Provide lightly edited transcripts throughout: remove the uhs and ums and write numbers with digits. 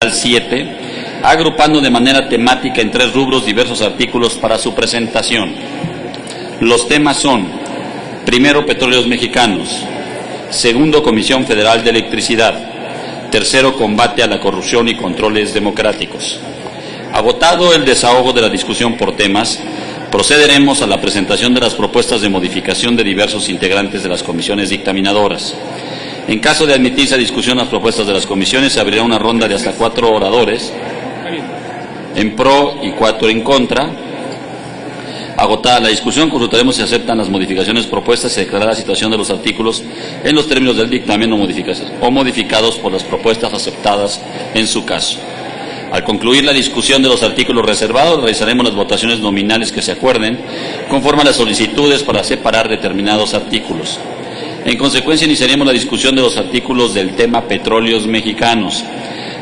Federal 7, agrupando de manera temática en 3 rubros diversos artículos para su presentación. Los temas son: primero, Petróleos Mexicanos; segundo, Comisión Federal de Electricidad; tercero, combate a la corrupción y controles democráticos. Agotado el desahogo de la discusión por temas, procederemos a la presentación de las propuestas de modificación de diversos integrantes de las comisiones dictaminadoras. En caso de admitirse a discusión las propuestas de las comisiones, se abrirá una ronda de hasta 4 oradores en pro y 4 en contra. Agotada la discusión, consultaremos si aceptan las modificaciones propuestas y se declarará la situación de los artículos en los términos del dictamen o modificados por las propuestas aceptadas en su caso. Al concluir la discusión de los artículos reservados, realizaremos las votaciones nominales que se acuerden, conforme a las solicitudes para separar determinados artículos. En consecuencia, iniciaremos la discusión de los artículos del tema Petróleos Mexicanos,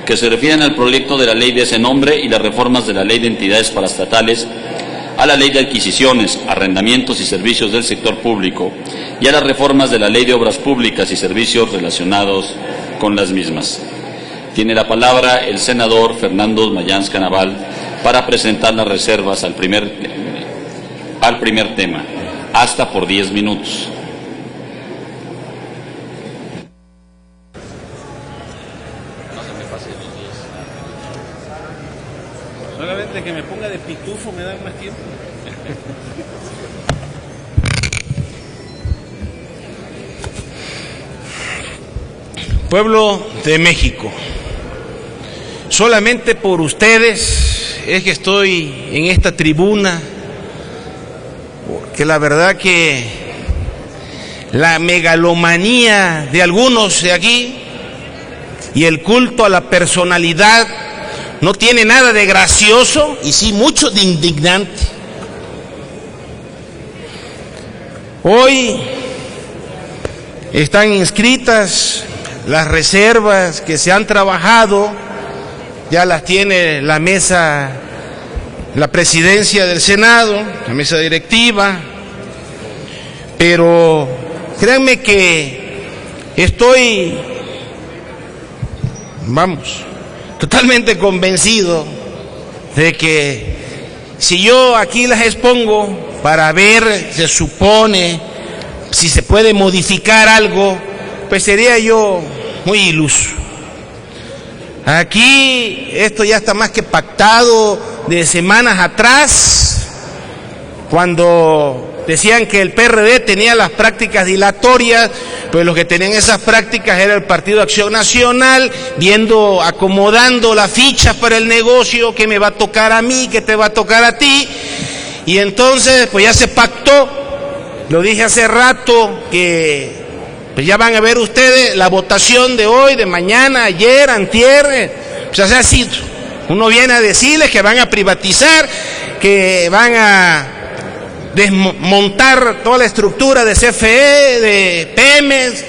que se refieren al proyecto de la ley de ese nombre y las reformas de la Ley de Entidades Paraestatales, a la Ley de Adquisiciones, Arrendamientos y Servicios del Sector Público y a las reformas de la Ley de Obras Públicas y Servicios relacionados con las mismas. Tiene la palabra el senador Fernando Mayans Canaval para presentar las reservas al primer tema, hasta por 10 minutos. Solamente que me ponga de pitufo me dan más tiempo. Pueblo de México, solamente por ustedes es que estoy en esta tribuna, porque la verdad que la megalomanía de algunos de aquí y el culto a la personalidad no tiene nada de gracioso y sí mucho de indignante. Hoy están inscritas las reservas que se han trabajado, ya las tiene la mesa, la presidencia del Senado, la mesa directiva, pero créanme que estoy, totalmente convencido de que si yo aquí las expongo para ver, se supone, si se puede modificar algo, pues sería yo muy iluso. Aquí esto ya está más que pactado de semanas atrás, cuando decían que el PRD tenía las prácticas dilatorias, pues los que tenían esas prácticas era el Partido Acción Nacional, viendo, acomodando las fichas para el negocio, que me va a tocar a mí, que te va a tocar a ti, y entonces pues ya se pactó. Lo dije hace rato que pues ya van a ver ustedes la votación de hoy, de mañana, ayer, antier, pues ha sido. Uno viene a decirles que van a privatizar, que van a desmontar toda la estructura de CFE, de Pemex,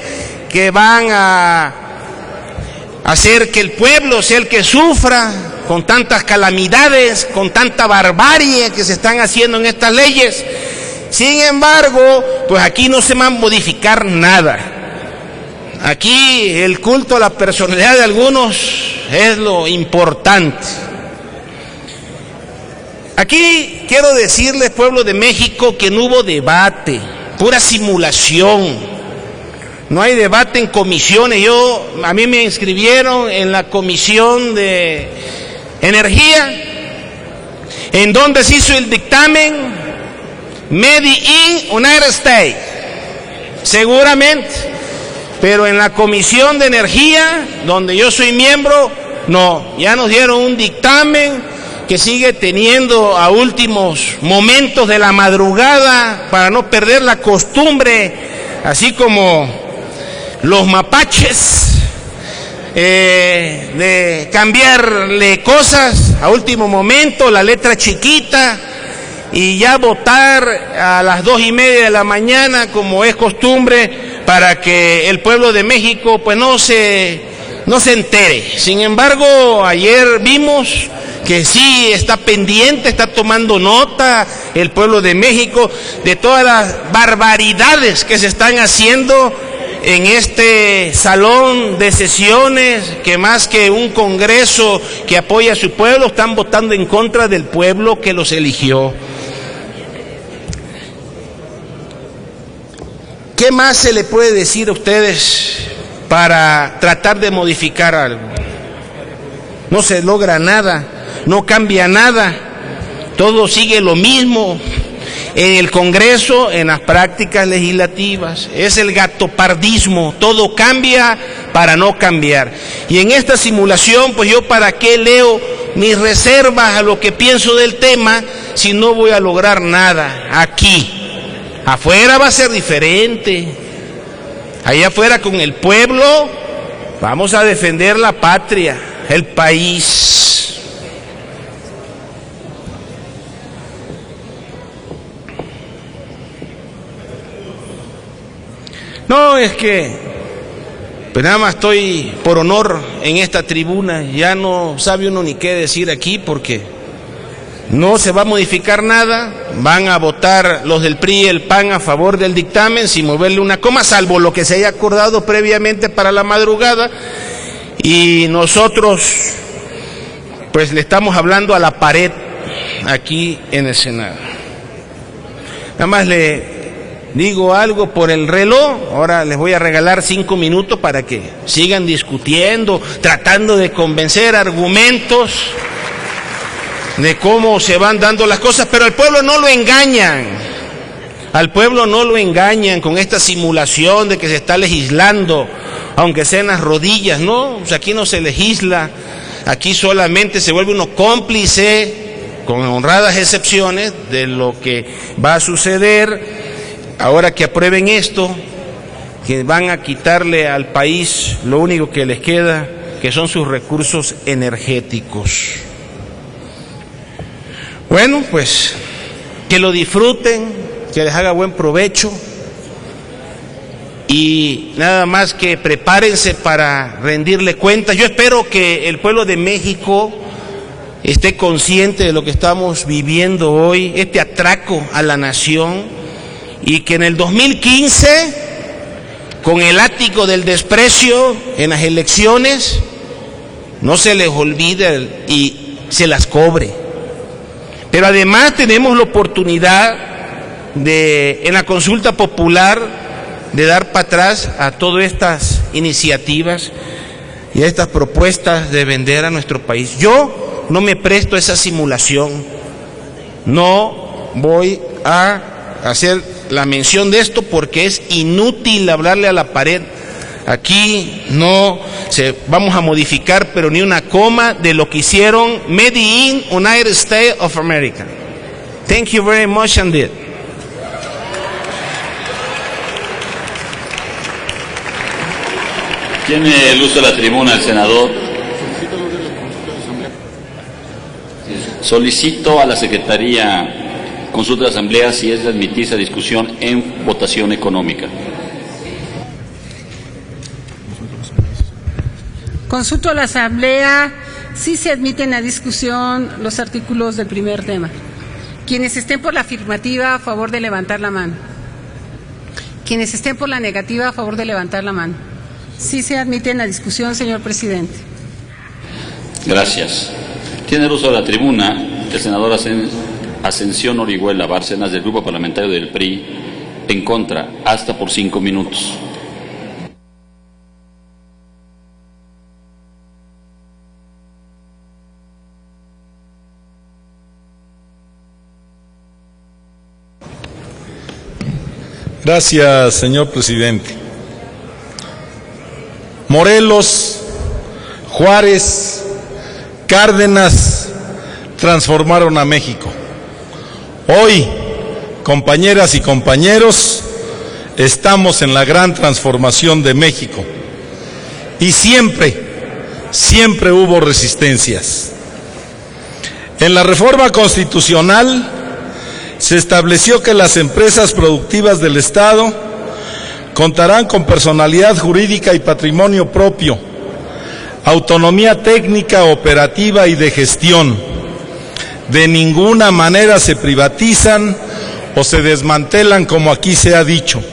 que van a hacer que el pueblo sea el que sufra con tantas calamidades, con tanta barbarie que se están haciendo en estas leyes. Sin embargo, pues aquí no se va a modificar nada. Aquí el culto a la personalidad de algunos es lo importante. Aquí quiero decirles, pueblo de México, que no hubo debate, pura simulación. No hay debate en comisiones. A mí me inscribieron en la Comisión de Energía, en donde se hizo el dictamen Made in United States, seguramente, pero en la Comisión de Energía, donde yo soy miembro, no, ya nos dieron un dictamen que sigue teniendo a últimos momentos de la madrugada para no perder la costumbre, así como los mapaches, de cambiarle cosas a último momento, la letra chiquita, y ya votar a las 2:30 de la mañana, como es costumbre, para que el pueblo de México pues no se entere. Sin embargo, ayer vimos que sí está pendiente, está tomando nota el pueblo de México de todas las barbaridades que se están haciendo en este salón de sesiones que más que un congreso que apoya a su pueblo, están votando en contra del pueblo que los eligió. ¿Qué más se le puede decir a ustedes para tratar de modificar algo? No se logra nada, no cambia nada, todo sigue lo mismo en el Congreso, en las prácticas legislativas. Es el gatopardismo, todo cambia para no cambiar. Y en esta simulación, pues yo para qué leo mis reservas a lo que pienso del tema si no voy a lograr nada aquí. Afuera va a ser diferente. Allá afuera con el pueblo vamos a defender la patria, el país. No, es que pues nada más estoy por honor en esta tribuna, ya no sabe uno ni qué decir aquí porque no se va a modificar nada, van a votar los del PRI y el PAN a favor del dictamen sin moverle una coma, salvo lo que se haya acordado previamente para la madrugada, y nosotros pues le estamos hablando a la pared aquí en el Senado. Nada más le digo algo por el reloj, ahora les voy a regalar 5 minutos para que sigan discutiendo, tratando de convencer argumentos de cómo se van dando las cosas, pero al pueblo no lo engañan, al pueblo no lo engañan con esta simulación de que se está legislando, aunque sea en las rodillas, no, pues aquí no se legisla, aquí solamente se vuelve uno cómplice, con honradas excepciones, de lo que va a suceder. Ahora que aprueben esto, que van a quitarle al país lo único que les queda, que son sus recursos energéticos. Bueno, pues que lo disfruten, que les haga buen provecho y nada más que prepárense para rendirle cuentas. Yo espero que el pueblo de México esté consciente de lo que estamos viviendo hoy, este atraco a la nación, y que en el 2015, con el látigo del desprecio en las elecciones, no se les olvide y se las cobre. Pero además tenemos la oportunidad de, en la consulta popular, de dar para atrás a todas estas iniciativas y a estas propuestas de vender a nuestro país. Yo no me presto a esa simulación, no voy a hacer la mención de esto porque es inútil hablarle a la pared. Aquí no vamos a modificar pero ni una coma de lo que hicieron Made in United States of America. Thank you very much indeed. Tiene el uso de la tribuna el senador. Solicito a la Secretaría Consulta de la Asamblea si es de admitirse a discusión en votación económica. Consulto a la Asamblea si se admiten a discusión los artículos del primer tema. Quienes estén por la afirmativa, a favor de levantar la mano. Quienes estén por la negativa, a favor de levantar la mano. Sí se admiten a discusión, señor presidente. Gracias. Tiene el uso de la tribuna el senador Ascensión Orihuela Bárcenas, del Grupo Parlamentario del PRI, en contra, hasta por 5 minutos. Gracias, señor presidente. Morelos, Juárez, Cárdenas transformaron a México. Hoy, compañeras y compañeros, estamos en la gran transformación de México. Y siempre hubo resistencias. En la reforma constitucional se estableció que las empresas productivas del Estado contarán con personalidad jurídica y patrimonio propio, autonomía técnica, operativa y de gestión. De ninguna manera se privatizan o se desmantelan como aquí se ha dicho.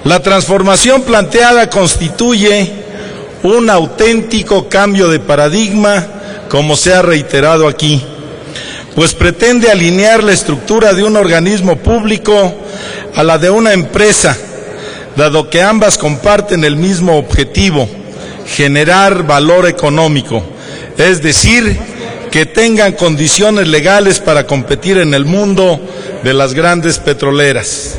La transformación planteada constituye un auténtico cambio de paradigma, como se ha reiterado aquí, pues pretende alinear la estructura de un organismo público a la de una empresa, dado que ambas comparten el mismo objetivo: generar valor económico, es decir, que tengan condiciones legales para competir en el mundo de las grandes petroleras.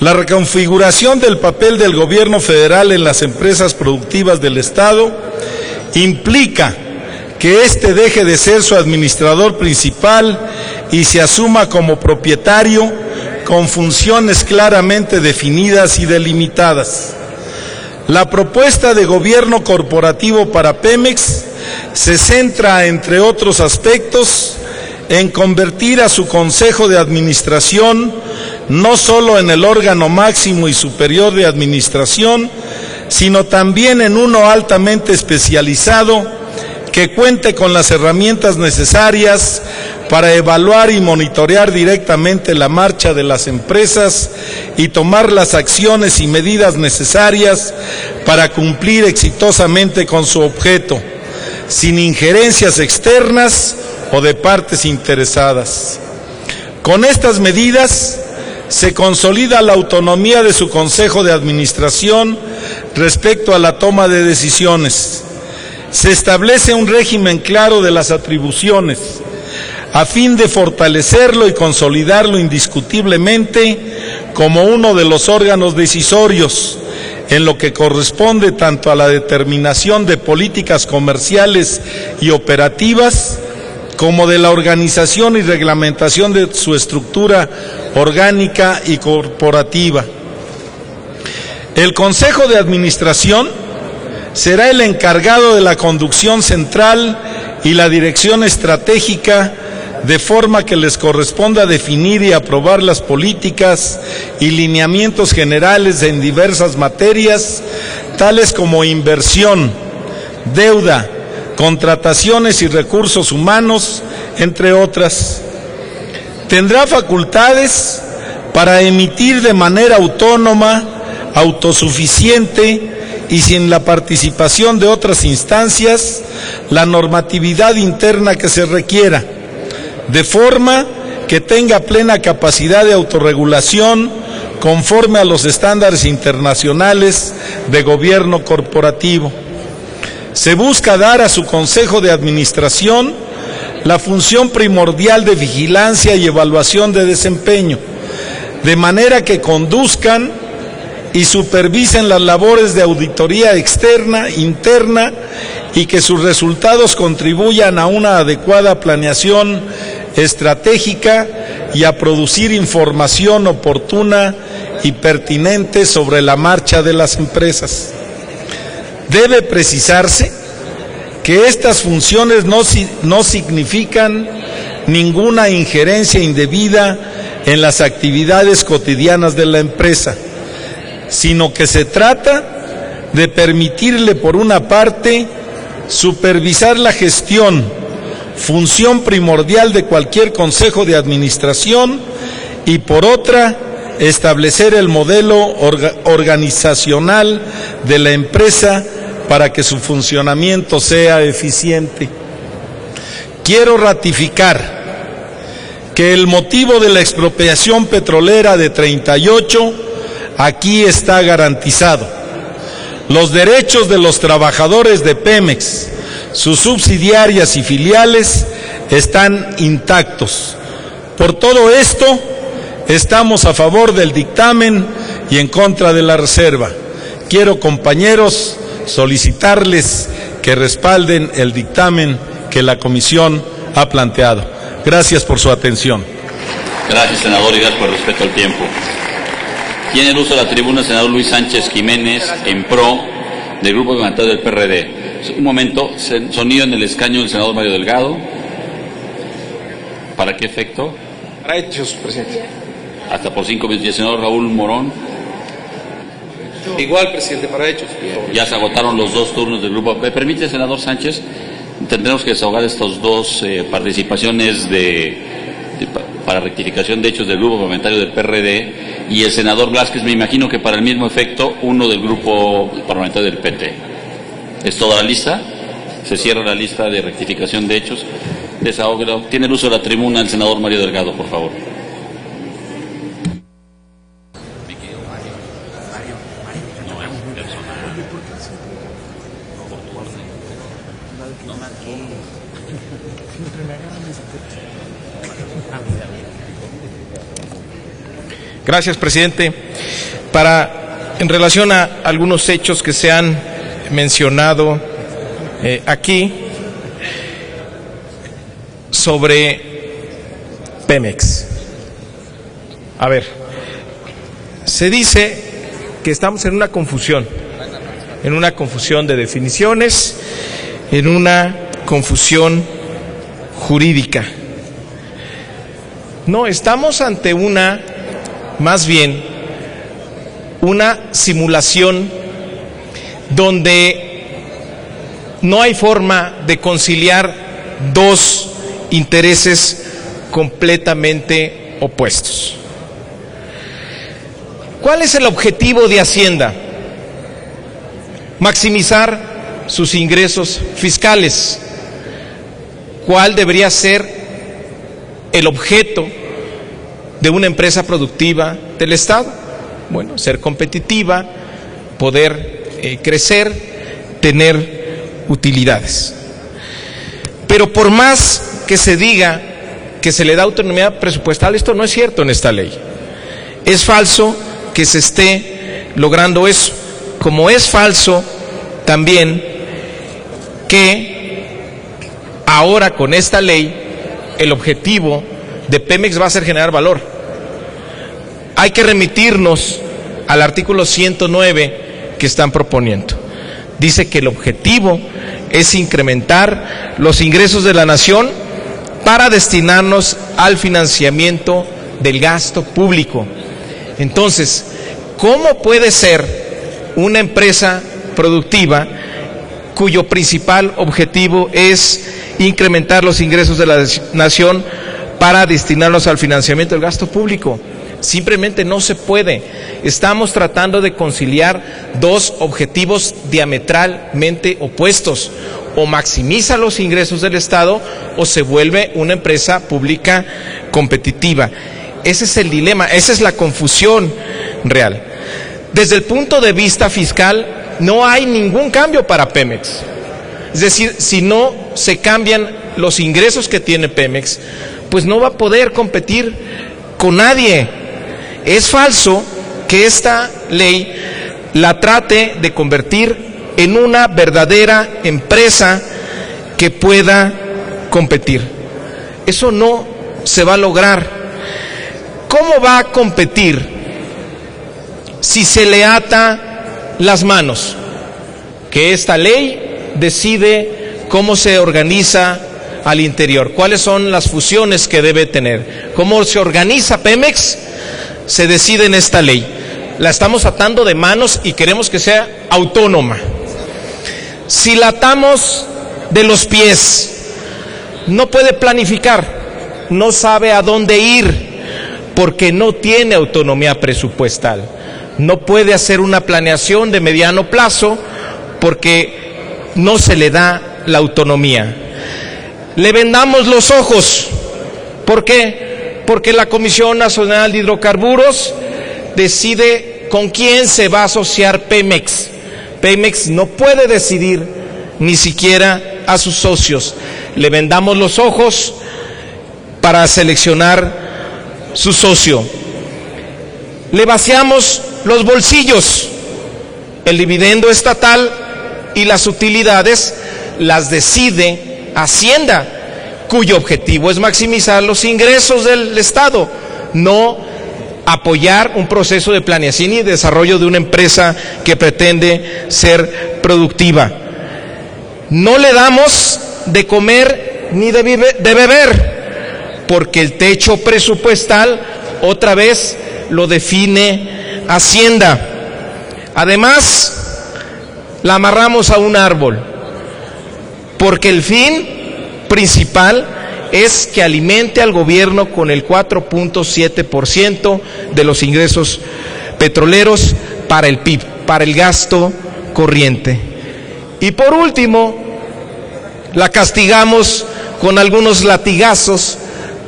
La reconfiguración del papel del gobierno federal en las empresas productivas del Estado implica que éste deje de ser su administrador principal y se asuma como propietario con funciones claramente definidas y delimitadas. La propuesta de gobierno corporativo para Pemex se centra, entre otros aspectos, en convertir a su Consejo de Administración no solo en el órgano máximo y superior de administración, sino también en uno altamente especializado que cuente con las herramientas necesarias para evaluar y monitorear directamente la marcha de las empresas y tomar las acciones y medidas necesarias para cumplir exitosamente con su objeto, sin injerencias externas o de partes interesadas. Con estas medidas se consolida la autonomía de su Consejo de Administración respecto a la toma de decisiones. Se establece un régimen claro de las atribuciones, a fin de fortalecerlo y consolidarlo indiscutiblemente como uno de los órganos decisorios, en lo que corresponde tanto a la determinación de políticas comerciales y operativas, como de la organización y reglamentación de su estructura orgánica y corporativa. El Consejo de Administración será el encargado de la conducción central y la dirección estratégica, de forma que les corresponda definir y aprobar las políticas y lineamientos generales en diversas materias, tales como inversión, deuda, contrataciones y recursos humanos, entre otras. Tendrá facultades para emitir de manera autónoma, autosuficiente y sin la participación de otras instancias, la normatividad interna que se requiera, de forma que tenga plena capacidad de autorregulación conforme a los estándares internacionales de gobierno corporativo. Se busca dar a su Consejo de Administración la función primordial de vigilancia y evaluación de desempeño, de manera que conduzcan y supervisen las labores de auditoría externa, interna, y que sus resultados contribuyan a una adecuada planeación estratégica y a producir información oportuna y pertinente sobre la marcha de las empresas. Debe precisarse que estas funciones no significan ninguna injerencia indebida en las actividades cotidianas de la empresa, sino que se trata de permitirle, por una parte, supervisar la gestión, función primordial de cualquier consejo de administración, y por otra, establecer el modelo organizacional de la empresa para que su funcionamiento sea eficiente. Quiero ratificar que el motivo de la expropiación petrolera de 38 aquí está garantizado. Los derechos de los trabajadores de Pemex, sus subsidiarias y filiales están intactos. Por todo esto, estamos a favor del dictamen y en contra de la reserva. Quiero, compañeros, solicitarles que respalden el dictamen que la comisión ha planteado. Gracias por su atención. Gracias, senador, y gracias por el respeto al tiempo. Tiene el uso de la tribuna el senador Luis Sánchez Jiménez, en pro del Grupo Parlamentario del PRD. Un momento, sonido en el escaño del senador Mario Delgado. ¿Para qué efecto? Para hechos, presidente. Hasta por 5 minutos. ¿Y el senador Raúl Morón? Igual, presidente, para hechos. Ya se agotaron los dos turnos del grupo. ¿Me permite, senador Sánchez? Tendremos que desahogar estas dos participaciones para rectificación de hechos del grupo parlamentario del PRD, y el senador Blázquez, me imagino que para el mismo efecto, uno del grupo parlamentario del PT. ¿Es toda la lista? Se cierra la lista de rectificación de hechos. Desahogo. Tiene el uso de la tribuna el senador Mario Delgado, por favor. Gracias, presidente. En relación a algunos hechos que se han mencionado aquí sobre Pemex. A ver, se dice que estamos en una confusión de definiciones, en una confusión jurídica. No, estamos ante más bien, una simulación donde no hay forma de conciliar dos intereses completamente opuestos. ¿Cuál es el objetivo de Hacienda? Maximizar sus ingresos fiscales. ¿Cuál debería ser el objeto de una empresa productiva del Estado? Bueno, ser competitiva, poder crecer, tener utilidades. Pero por más que se diga que se le da autonomía presupuestal, esto no es cierto en esta ley. Es falso que se esté logrando eso, como es falso también que ahora con esta ley el objetivo de Pemex va a ser generar valor. Hay que remitirnos al artículo 109 que están proponiendo. Dice que el objetivo es incrementar los ingresos de la nación para destinarnos al financiamiento del gasto público. Entonces, ¿cómo puede ser una empresa productiva cuyo principal objetivo es incrementar los ingresos de la nación para destinarlos al financiamiento del gasto público? Simplemente no se puede. Estamos tratando de conciliar dos objetivos diametralmente opuestos. O maximiza los ingresos del Estado o se vuelve una empresa pública competitiva. Ese es el dilema, esa es la confusión real. Desde el punto de vista fiscal, no hay ningún cambio para Pemex. Es decir, si no se cambian los ingresos que tiene Pemex, pues no va a poder competir con nadie. Es falso que esta ley la trate de convertir en una verdadera empresa que pueda competir. Eso no se va a lograr. ¿Cómo va a competir si se le ata las manos? Que esta ley decide cómo se organiza al interior, cuáles son las fusiones que debe tener, cómo se organiza Pemex, se decide en esta ley. La estamos atando de manos y queremos que sea autónoma. Si la atamos de los pies, no puede planificar, no sabe a dónde ir, porque no tiene autonomía presupuestal. No puede hacer una planeación de mediano plazo, porque no se le da la autonomía. Le vendamos los ojos. ¿Por qué? Porque la Comisión Nacional de Hidrocarburos decide con quién se va a asociar Pemex. Pemex no puede decidir ni siquiera a sus socios. Le vendamos los ojos para seleccionar su socio. Le vaciamos los bolsillos. El dividendo estatal y las utilidades las decide Hacienda, cuyo objetivo es maximizar los ingresos del Estado, no apoyar un proceso de planeación y desarrollo de una empresa que pretende ser productiva. No le damos de comer ni de beber, porque el techo presupuestal otra vez lo define Hacienda. Además, la amarramos a un árbol, porque el fin principal es que alimente al gobierno con el 4.7% de los ingresos petroleros para el PIB, para el gasto corriente. Y por último, la castigamos con algunos latigazos,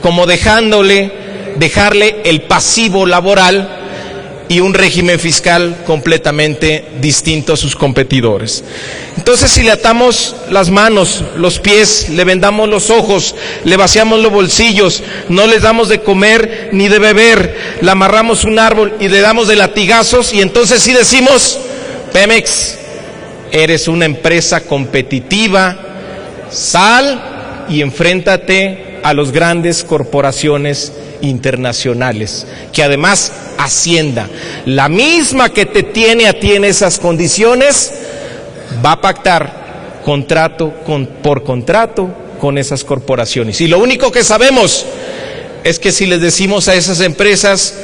como dejarle el pasivo laboral y un régimen fiscal completamente distinto a sus competidores. Entonces, si le atamos las manos, los pies, le vendamos los ojos, le vaciamos los bolsillos, no les damos de comer ni de beber, le amarramos un árbol y le damos de latigazos, y entonces sí decimos: Pemex, eres una empresa competitiva, sal y enfréntate a las grandes corporaciones internacionales, que además Hacienda, la misma que te tiene a ti en esas condiciones, va a pactar por contrato con esas corporaciones. Y lo único que sabemos es que si les decimos a esas empresas: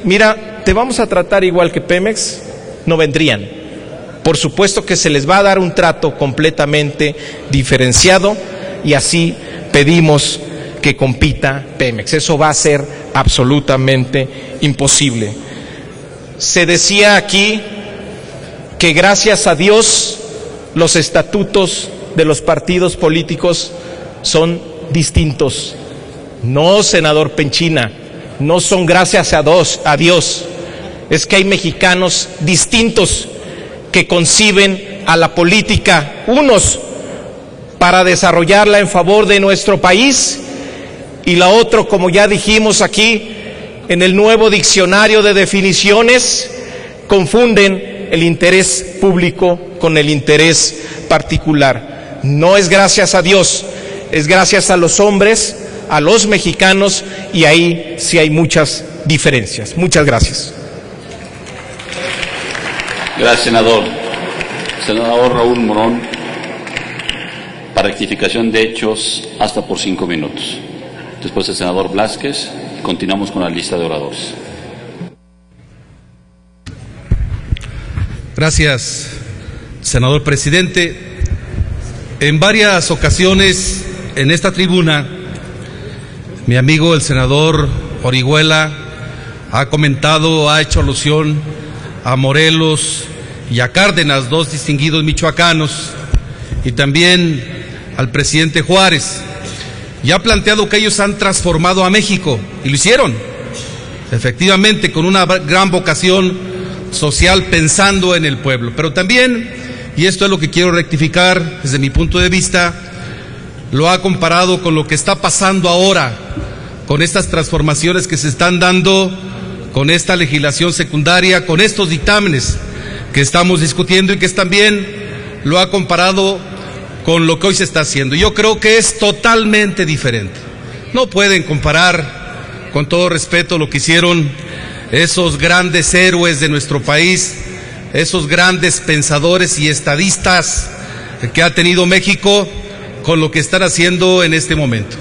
mira, te vamos a tratar igual que Pemex, no vendrían. Por supuesto que se les va a dar un trato completamente diferenciado, y así pedimos que compita Pemex. Eso va a ser absolutamente imposible. Se decía aquí que gracias a Dios los estatutos de los partidos políticos son distintos. No, senador Penchina, no son gracias a Dios. Es que hay mexicanos distintos que conciben a la política, unos para desarrollarla en favor de nuestro país, y la otra, como ya dijimos aquí, en el nuevo diccionario de definiciones, confunden el interés público con el interés particular. No es gracias a Dios, es gracias a los hombres, a los mexicanos, y ahí sí hay muchas diferencias. Muchas gracias. Gracias, senador. Senador Raúl Morón, para rectificación de hechos, hasta por 5 minutos. Después el senador Blázquez, continuamos con la lista de oradores. Gracias, senador presidente. En varias ocasiones en esta tribuna, mi amigo el senador Orihuela ha comentado, ha hecho alusión a Morelos y a Cárdenas, dos distinguidos michoacanos, y también al presidente Juárez, y ha planteado que ellos han transformado a México, y lo hicieron, efectivamente, con una gran vocación social, pensando en el pueblo. Pero también, y esto es lo que quiero rectificar desde mi punto de vista, lo ha comparado con lo que está pasando ahora, con estas transformaciones que se están dando, con esta legislación secundaria, con estos dictámenes que estamos discutiendo, y que también lo ha comparado con lo que hoy se está haciendo. Yo creo que es totalmente diferente. No pueden comparar, con todo respeto, lo que hicieron esos grandes héroes de nuestro país, esos grandes pensadores y estadistas que ha tenido México, con lo que están haciendo en este momento.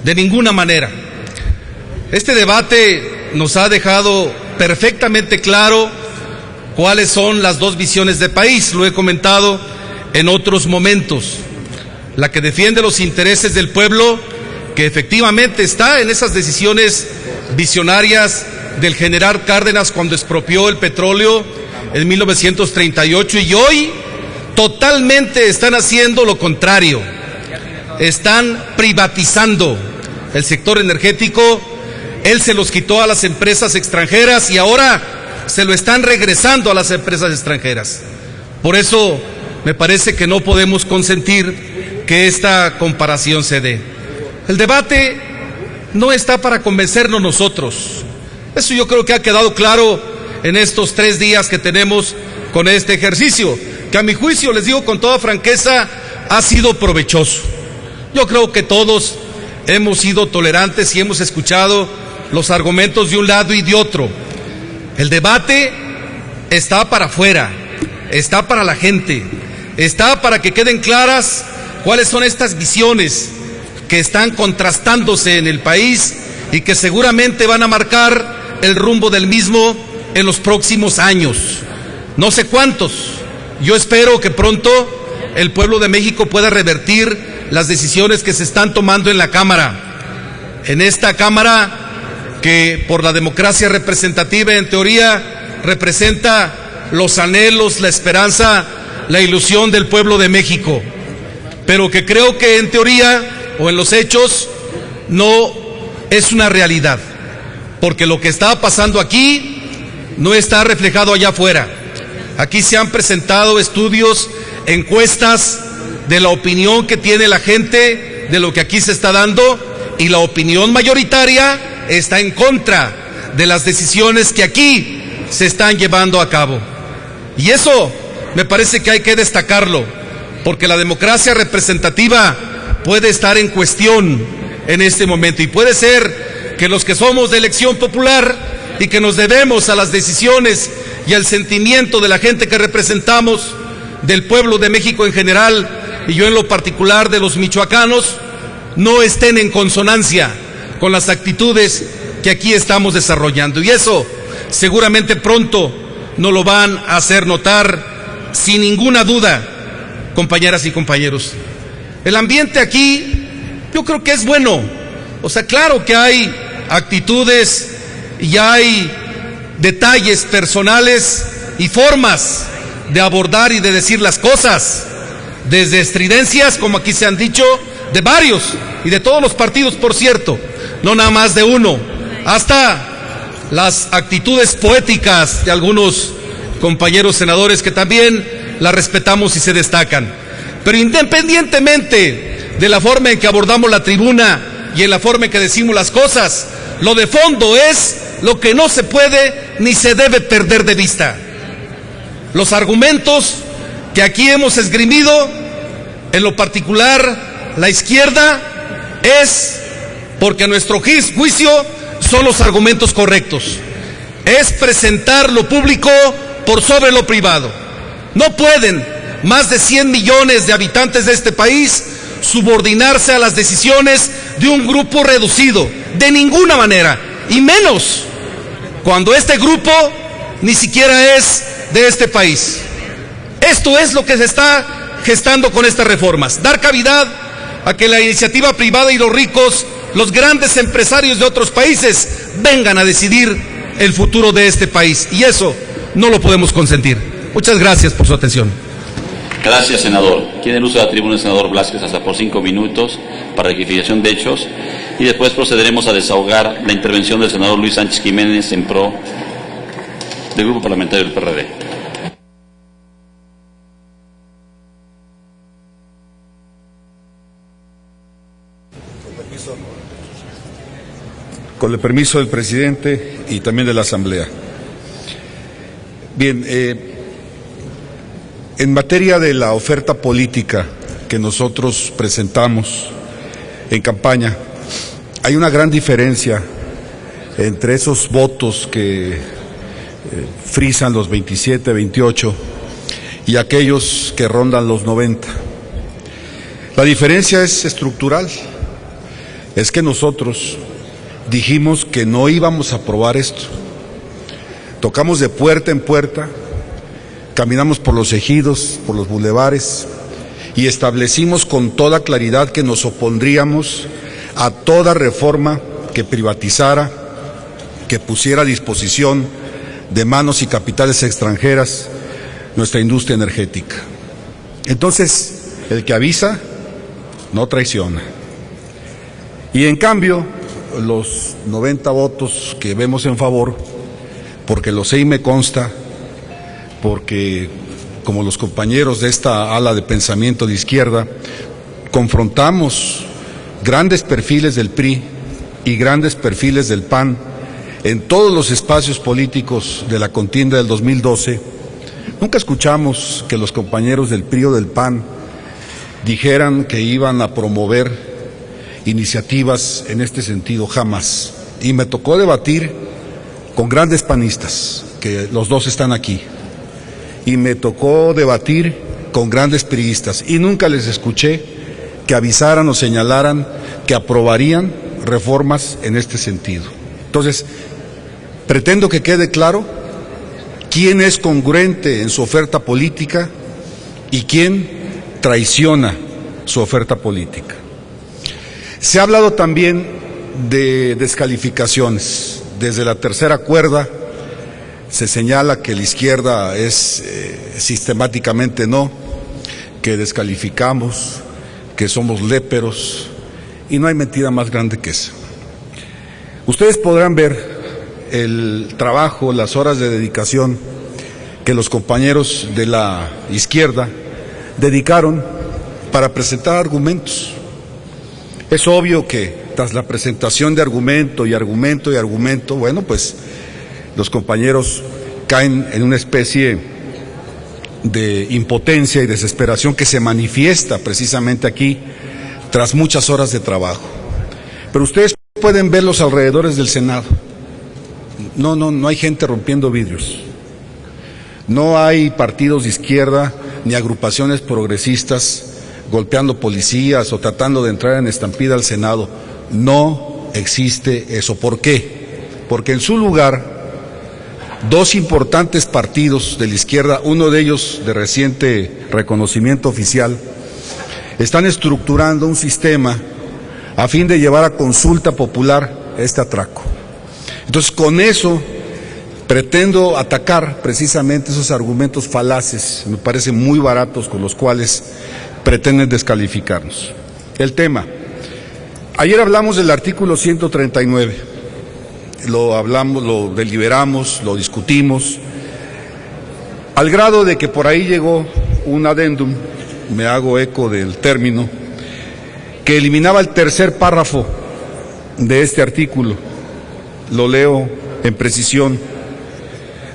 De ninguna manera. Este debate nos ha dejado perfectamente claro cuáles son las dos visiones de país. Lo he comentado en otros momentos. La que defiende los intereses del pueblo, que efectivamente está en esas decisiones visionarias del general Cárdenas cuando expropió el petróleo en 1938, y hoy totalmente están haciendo lo contrario. Están privatizando el sector energético. Él se los quitó a las empresas extranjeras y ahora se lo están regresando a las empresas extranjeras. Por eso me parece que no podemos consentir que esta comparación se dé. El debate no está para convencernos nosotros. Eso yo creo que ha quedado claro en estos 3 días que tenemos con este ejercicio, que a mi juicio, les digo con toda franqueza, ha sido provechoso. Yo creo que todos hemos sido tolerantes y hemos escuchado los argumentos de un lado y de otro. El debate está para afuera, está para la gente, está para que queden claras cuáles son estas visiones que están contrastándose en el país y que seguramente van a marcar el rumbo del mismo en los próximos años. No sé cuántos. Yo espero que pronto el pueblo de México pueda revertir las decisiones que se están tomando en la Cámara. En esta Cámara, que por la democracia representativa en teoría representa los anhelos, la esperanza, la ilusión del pueblo de México, pero que creo que en teoría o en los hechos no es una realidad, porque lo que está pasando aquí no está reflejado allá afuera. Aquí se han presentado estudios, encuestas de la opinión que tiene la gente de lo que aquí se está dando, y la opinión mayoritaria está en contra de las decisiones que aquí se están llevando a cabo. Y eso me parece que hay que destacarlo, porque la democracia representativa puede estar en cuestión en este momento, y puede ser que los que somos de elección popular y que nos debemos a las decisiones y al sentimiento de la gente que representamos, del pueblo de México en general, y yo en lo particular de los michoacanos, no estén en consonancia con las actitudes que aquí estamos desarrollando. Y eso seguramente pronto nos lo van a hacer notar sin ninguna duda, compañeras y compañeros. El ambiente aquí yo creo que es bueno. O sea, claro que hay actitudes y hay detalles personales y formas de abordar y de decir las cosas, desde estridencias, como aquí se han dicho, de varios y de todos los partidos, por cierto, no nada más de uno, hasta las actitudes poéticas de algunos compañeros senadores que también las respetamos y se destacan. Pero independientemente de la forma en que abordamos la tribuna y en la forma en que decimos las cosas, lo de fondo es lo que no se puede ni se debe perder de vista. Los argumentos que aquí hemos esgrimido, en lo particular la izquierda, es porque a nuestro juicio son los argumentos correctos. Es presentar lo público por sobre lo privado. No pueden más de 100 millones de habitantes de este país subordinarse a las decisiones de un grupo reducido, de ninguna manera, y menos cuando este grupo ni siquiera es de este país. Esto es lo que se está gestando con estas reformas: dar cavidad a que la iniciativa privada y los ricos, los grandes empresarios de otros países, vengan a decidir el futuro de este país, y eso no lo podemos consentir. Muchas gracias por su atención. Gracias, senador. Tiene el uso de la tribuna el senador Blázquez hasta por 5 minutos para rectificación de hechos, y después procederemos a desahogar la intervención del senador Luis Sánchez Jiménez en pro del Grupo Parlamentario del PRD. Con el permiso del presidente y también de la Asamblea. Bien, en materia de la oferta política que nosotros presentamos en campaña, hay una gran diferencia entre esos votos que frisan los 27, 28 y aquellos que rondan los 90. La diferencia es estructural. Es que nosotros dijimos que no íbamos a aprobar esto. Tocamos de puerta en puerta, caminamos por los ejidos, por los bulevares, y establecimos con toda claridad que nos opondríamos a toda reforma que privatizara, que pusiera a disposición de manos y capitales extranjeras nuestra industria energética. Entonces, el que avisa no traiciona. Y en cambio, los 90 votos que vemos en favor, porque lo sé y me consta, porque como los compañeros de esta ala de pensamiento de izquierda, confrontamos grandes perfiles del PRI y grandes perfiles del PAN en todos los espacios políticos de la contienda del 2012, nunca escuchamos que los compañeros del PRI o del PAN dijeran que iban a promover iniciativas en este sentido, jamás. Y me tocó debatir con grandes panistas, que los dos están aquí, y me tocó debatir con grandes priistas, y nunca les escuché que avisaran o señalaran que aprobarían reformas en este sentido. Entonces, pretendo que quede claro quién es congruente en su oferta política y quién traiciona su oferta política. Se ha hablado también de descalificaciones. Desde la tercera cuerda se señala que la izquierda es sistemáticamente no, que descalificamos, que somos léperos, y no hay mentira más grande que esa. Ustedes podrán ver el trabajo, las horas de dedicación que los compañeros de la izquierda dedicaron para presentar argumentos. Es obvio que tras la presentación de argumento y argumento y argumento, bueno, pues los compañeros caen en una especie de impotencia y desesperación que se manifiesta precisamente aquí tras muchas horas de trabajo. Pero ustedes pueden ver los alrededores del Senado. No hay gente rompiendo vidrios. No hay partidos de izquierda ni agrupaciones progresistas golpeando policías o tratando de entrar en estampida al Senado. No existe eso. ¿Por qué? Porque en su lugar, dos importantes partidos de la izquierda, uno de ellos de reciente reconocimiento oficial, están estructurando un sistema a fin de llevar a consulta popular este atraco. Entonces, con eso pretendo atacar precisamente esos argumentos falaces, me parecen muy baratos, con los cuales pretenden descalificarnos. El tema. Ayer hablamos del artículo 139. Lo hablamos, lo deliberamos, lo discutimos, al grado de que por ahí llegó un adendum, me hago eco del término, que eliminaba el tercer párrafo de este artículo. Lo leo en precisión.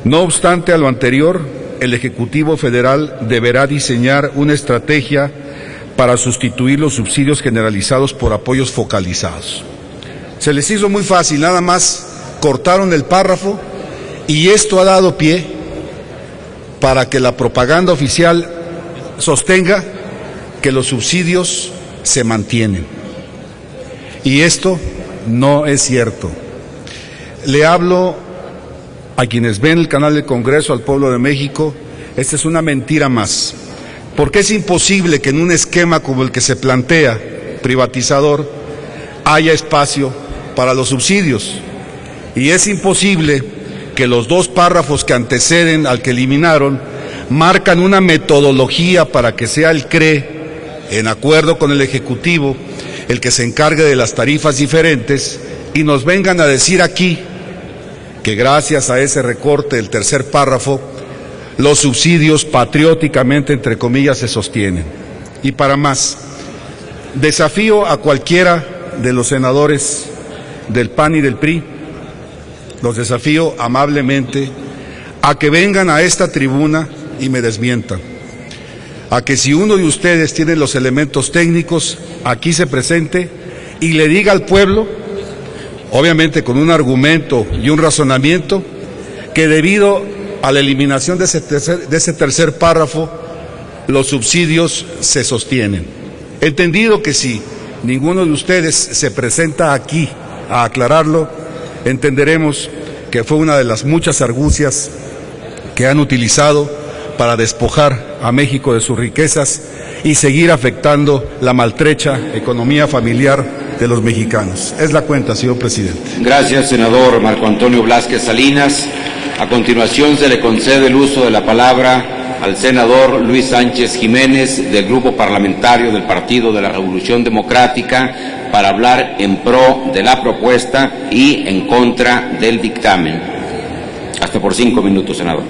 No obstante a lo anterior, el Ejecutivo Federal deberá diseñar una estrategia para sustituir los subsidios generalizados por apoyos focalizados. Se les hizo muy fácil, nada más cortaron el párrafo y esto ha dado pie para que la propaganda oficial sostenga que los subsidios se mantienen. Y esto no es cierto. Le hablo a quienes ven el canal del Congreso, al pueblo de México, esta es una mentira más. Porque es imposible que en un esquema como el que se plantea, privatizador, haya espacio para los subsidios. Y es imposible que los dos párrafos que anteceden al que eliminaron marcan una metodología para que sea el CRE, en acuerdo con el Ejecutivo, el que se encargue de las tarifas diferentes, y nos vengan a decir aquí que gracias a ese recorte del tercer párrafo, los subsidios patrióticamente, entre comillas, se sostienen. Y para más, desafío a cualquiera de los senadores del PAN y del PRI, los desafío amablemente a que vengan a esta tribuna y me desmientan. A que si uno de ustedes tiene los elementos técnicos, aquí se presente y le diga al pueblo, obviamente con un argumento y un razonamiento, que debido a la eliminación de ese tercer párrafo, los subsidios se sostienen. Entendido que si ninguno de ustedes se presenta aquí a aclararlo, entenderemos que fue una de las muchas argucias que han utilizado para despojar a México de sus riquezas y seguir afectando la maltrecha economía familiar de los mexicanos. Es la cuenta, señor presidente. Gracias, senador Marco Antonio Blázquez Salinas. A continuación se le concede el uso de la palabra al senador Luis Sánchez Jiménez, del Grupo Parlamentario del Partido de la Revolución Democrática, para hablar en pro de la propuesta y en contra del dictamen. Hasta por 5 minutos, senador.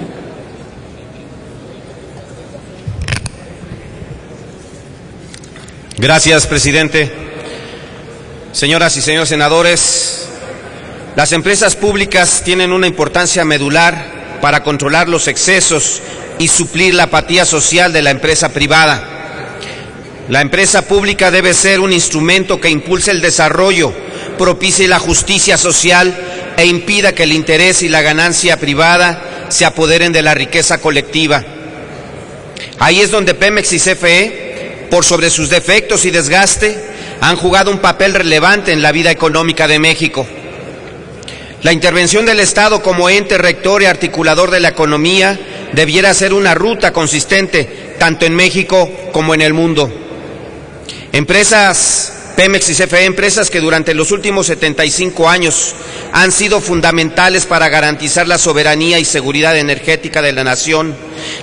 Gracias, presidente. Señoras y señores senadores, las empresas públicas tienen una importancia medular para controlar los excesos y suplir la apatía social de la empresa privada. La empresa pública debe ser un instrumento que impulse el desarrollo, propicie la justicia social e impida que el interés y la ganancia privada se apoderen de la riqueza colectiva. Ahí es donde Pemex y CFE, por sobre sus defectos y desgaste, han jugado un papel relevante en la vida económica de México. La intervención del Estado como ente rector y articulador de la economía debiera ser una ruta consistente tanto en México como en el mundo. Empresas Pemex y CFE, empresas que durante los últimos 75 años han sido fundamentales para garantizar la soberanía y seguridad energética de la nación,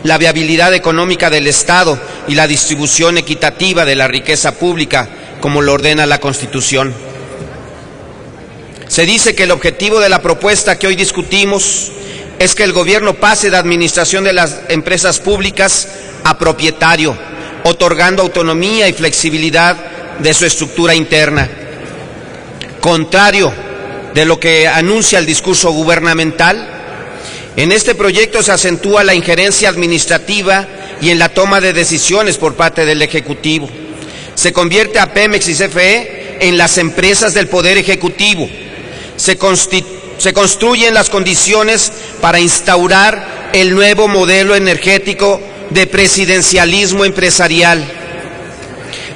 la viabilidad económica del Estado y la distribución equitativa de la riqueza pública, como lo ordena la Constitución. Se dice que el objetivo de la propuesta que hoy discutimos es que el gobierno pase de administración de las empresas públicas a propietario, otorgando autonomía y flexibilidad de su estructura interna. Contrario de lo que anuncia el discurso gubernamental, en este proyecto se acentúa la injerencia administrativa y en la toma de decisiones por parte del Ejecutivo. Se convierte a Pemex y CFE en las empresas del Poder Ejecutivo. Se construyen las condiciones para instaurar el nuevo modelo energético de presidencialismo empresarial.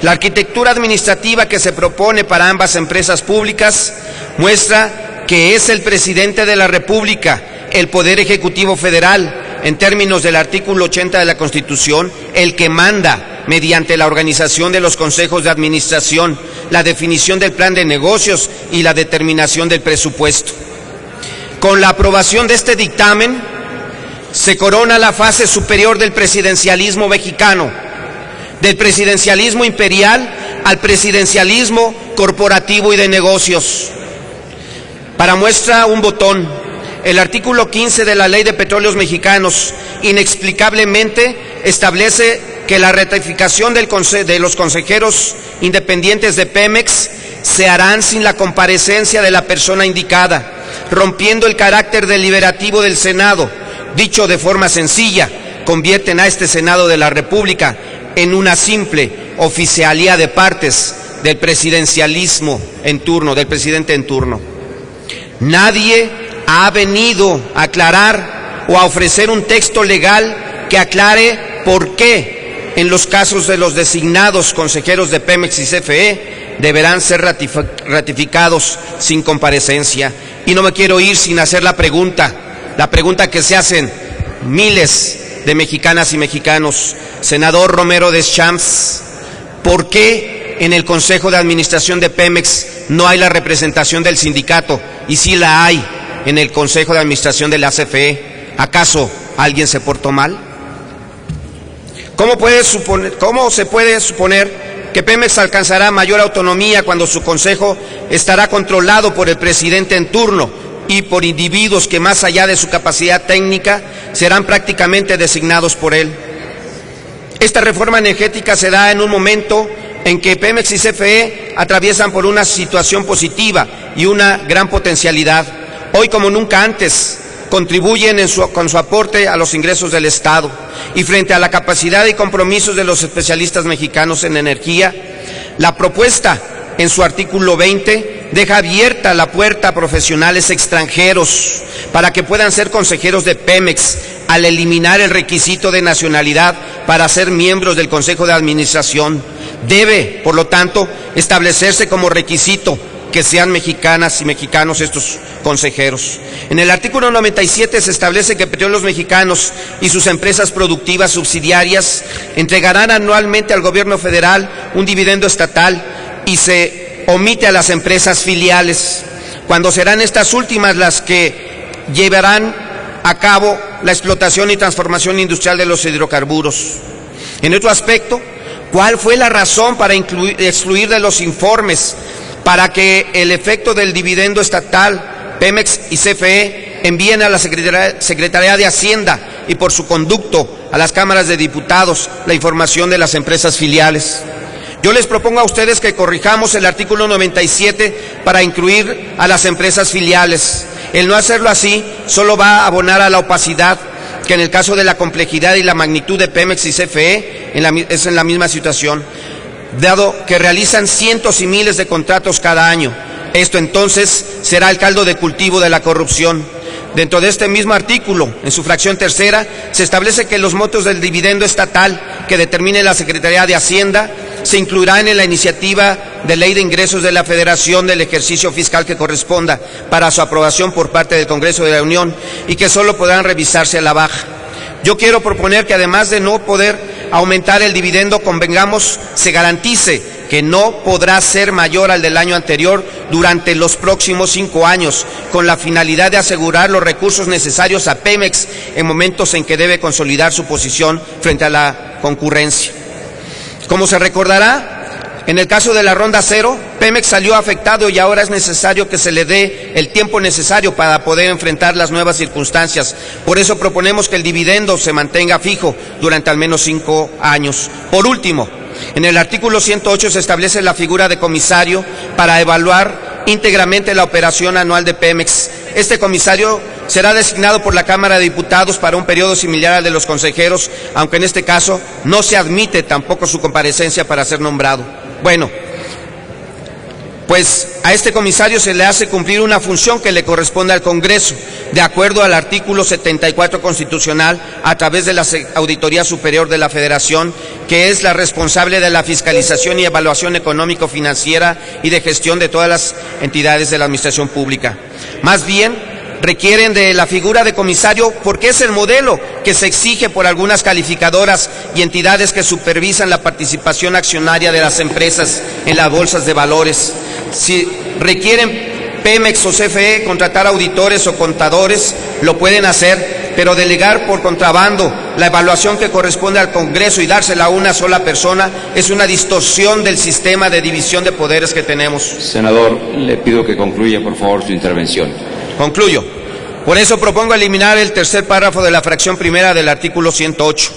La arquitectura administrativa que se propone para ambas empresas públicas muestra que es el presidente de la República, el Poder Ejecutivo Federal, en términos del artículo 80 de la Constitución, el que manda mediante la organización de los consejos de administración, la definición del plan de negocios y la determinación del presupuesto. Con la aprobación de este dictamen, se corona la fase superior del presidencialismo mexicano, del presidencialismo imperial al presidencialismo corporativo y de negocios. Para muestra un botón, el artículo 15 de la Ley de Petróleos Mexicanos inexplicablemente establece que la ratificación de los consejeros independientes de Pemex se harán sin la comparecencia de la persona indicada, rompiendo el carácter deliberativo del Senado. Dicho de forma sencilla, convierten a este Senado de la República en una simple oficialía de partes del presidencialismo en turno, del presidente en turno. Nadie ha venido a aclarar o a ofrecer un texto legal que aclare por qué en los casos de los designados consejeros de Pemex y CFE deberán ser ratificados sin comparecencia. Y no me quiero ir sin hacer la pregunta que se hacen miles de mexicanas y mexicanos. Senador Romero Deschamps, ¿por qué en el Consejo de Administración de Pemex no hay la representación del sindicato y sí la hay en el Consejo de Administración de la CFE? ¿Acaso alguien se portó mal? ¿Cómo se puede suponer que Pemex alcanzará mayor autonomía cuando su consejo estará controlado por el presidente en turno y por individuos que, más allá de su capacidad técnica, serán prácticamente designados por él? Esta reforma energética se da en un momento en que Pemex y CFE atraviesan por una situación positiva y una gran potencialidad. Hoy, como nunca antes, contribuyen con su aporte a los ingresos del Estado, y frente a la capacidad y compromisos de los especialistas mexicanos en energía, la propuesta en su artículo 20 deja abierta la puerta a profesionales extranjeros para que puedan ser consejeros de Pemex, al eliminar el requisito de nacionalidad para ser miembros del Consejo de Administración. Debe, por lo tanto, establecerse como requisito que sean mexicanas y mexicanos estos consejeros. En el artículo 97 se establece que Petróleos Mexicanos y sus empresas productivas subsidiarias entregarán anualmente al gobierno federal un dividendo estatal, y se omite a las empresas filiales, cuando serán estas últimas las que llevarán a cabo la explotación y transformación industrial de los hidrocarburos. En otro aspecto, ¿cuál fue la razón para excluir de los informes para que el efecto del dividendo estatal Pemex y CFE envíen a la Secretaría de Hacienda y por su conducto a las cámaras de diputados la información de las empresas filiales? Yo les propongo a ustedes que corrijamos el artículo 97 para incluir a las empresas filiales. El no hacerlo así solo va a abonar a la opacidad, que en el caso de la complejidad y la magnitud de Pemex y CFE es en la misma situación, dado que realizan cientos y miles de contratos cada año. Esto entonces será el caldo de cultivo de la corrupción. Dentro de este mismo artículo, en su fracción tercera, se establece que los montos del dividendo estatal que determine la Secretaría de Hacienda se incluirán en la iniciativa de ley de ingresos de la Federación del ejercicio fiscal que corresponda para su aprobación por parte del Congreso de la Unión, y que solo podrán revisarse a la baja. Yo quiero proponer que, además de no poder aumentar el dividendo, convengamos, se garantice que no podrá ser mayor al del año anterior durante los próximos 5 años, con la finalidad de asegurar los recursos necesarios a Pemex en momentos en que debe consolidar su posición frente a la concurrencia. Como se recordará, en el caso de la Ronda Cero, Pemex salió afectado y ahora es necesario que se le dé el tiempo necesario para poder enfrentar las nuevas circunstancias. Por eso proponemos que el dividendo se mantenga fijo durante al menos 5 años. Por último, en el artículo 108 se establece la figura de comisario para evaluar íntegramente la operación anual de Pemex. Este comisario será designado por la Cámara de Diputados para un periodo similar al de los consejeros, aunque en este caso no se admite tampoco su comparecencia para ser nombrado. Bueno, pues a este comisario se le hace cumplir una función que le corresponde al Congreso, de acuerdo al artículo 74 constitucional, a través de la Auditoría Superior de la Federación, que es la responsable de la fiscalización y evaluación económico-financiera y de gestión de todas las entidades de la administración pública. Más bien, requieren de la figura de comisario porque es el modelo que se exige por algunas calificadoras y entidades que supervisan la participación accionaria de las empresas en las bolsas de valores. Si requieren Pemex o CFE contratar auditores o contadores, lo pueden hacer, pero delegar por contrabando la evaluación que corresponde al Congreso y dársela a una sola persona es una distorsión del sistema de división de poderes que tenemos. Senador, le pido que concluya, por favor, su intervención. Concluyo. Por eso propongo eliminar el tercer párrafo de la fracción primera del artículo 108.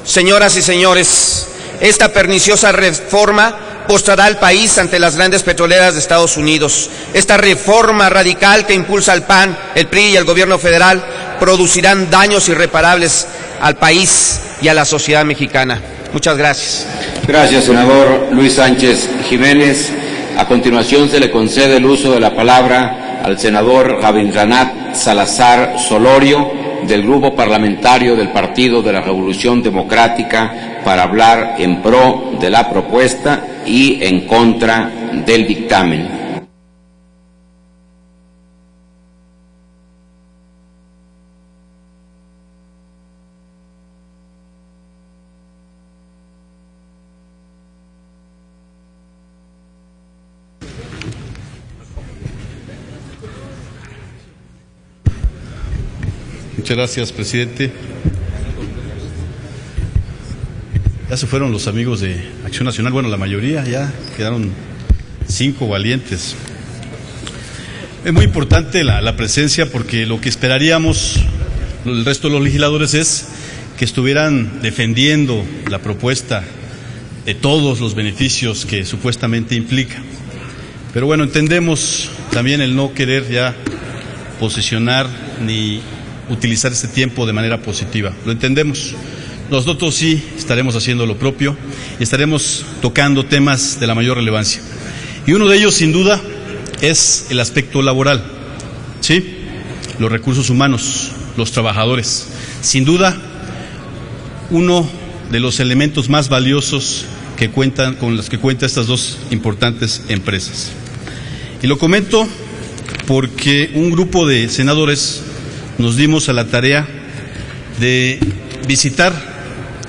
Señoras y señores, esta perniciosa reforma postrará al país ante las grandes petroleras de Estados Unidos. Esta reforma radical que impulsa el PAN, el PRI y el gobierno federal producirán daños irreparables al país y a la sociedad mexicana. Muchas gracias. Gracias, senador Luis Sánchez Jiménez. A continuación se le concede el uso de la palabra al senador Rabindranath Salazar Solorio, del Grupo Parlamentario del Partido de la Revolución Democrática, para hablar en pro de la propuesta y en contra del dictamen. Muchas gracias, presidente. Ya se fueron los amigos de Acción Nacional, bueno, la mayoría, ya quedaron 5 valientes. Es muy importante la presencia porque lo que esperaríamos el resto de los legisladores es que estuvieran defendiendo la propuesta de todos los beneficios que supuestamente implica. Pero bueno, entendemos también el no querer ya posicionar ni utilizar este tiempo de manera positiva. Lo entendemos. Nosotros sí estaremos haciendo lo propio y estaremos tocando temas de la mayor relevancia. Y uno de ellos, sin duda, es el aspecto laboral. ¿Sí? Los recursos humanos, los trabajadores. Sin duda, uno de los elementos más valiosos que cuentan, con los que cuentan estas dos importantes empresas. Y lo comento porque un grupo de senadores nos dimos a la tarea de visitar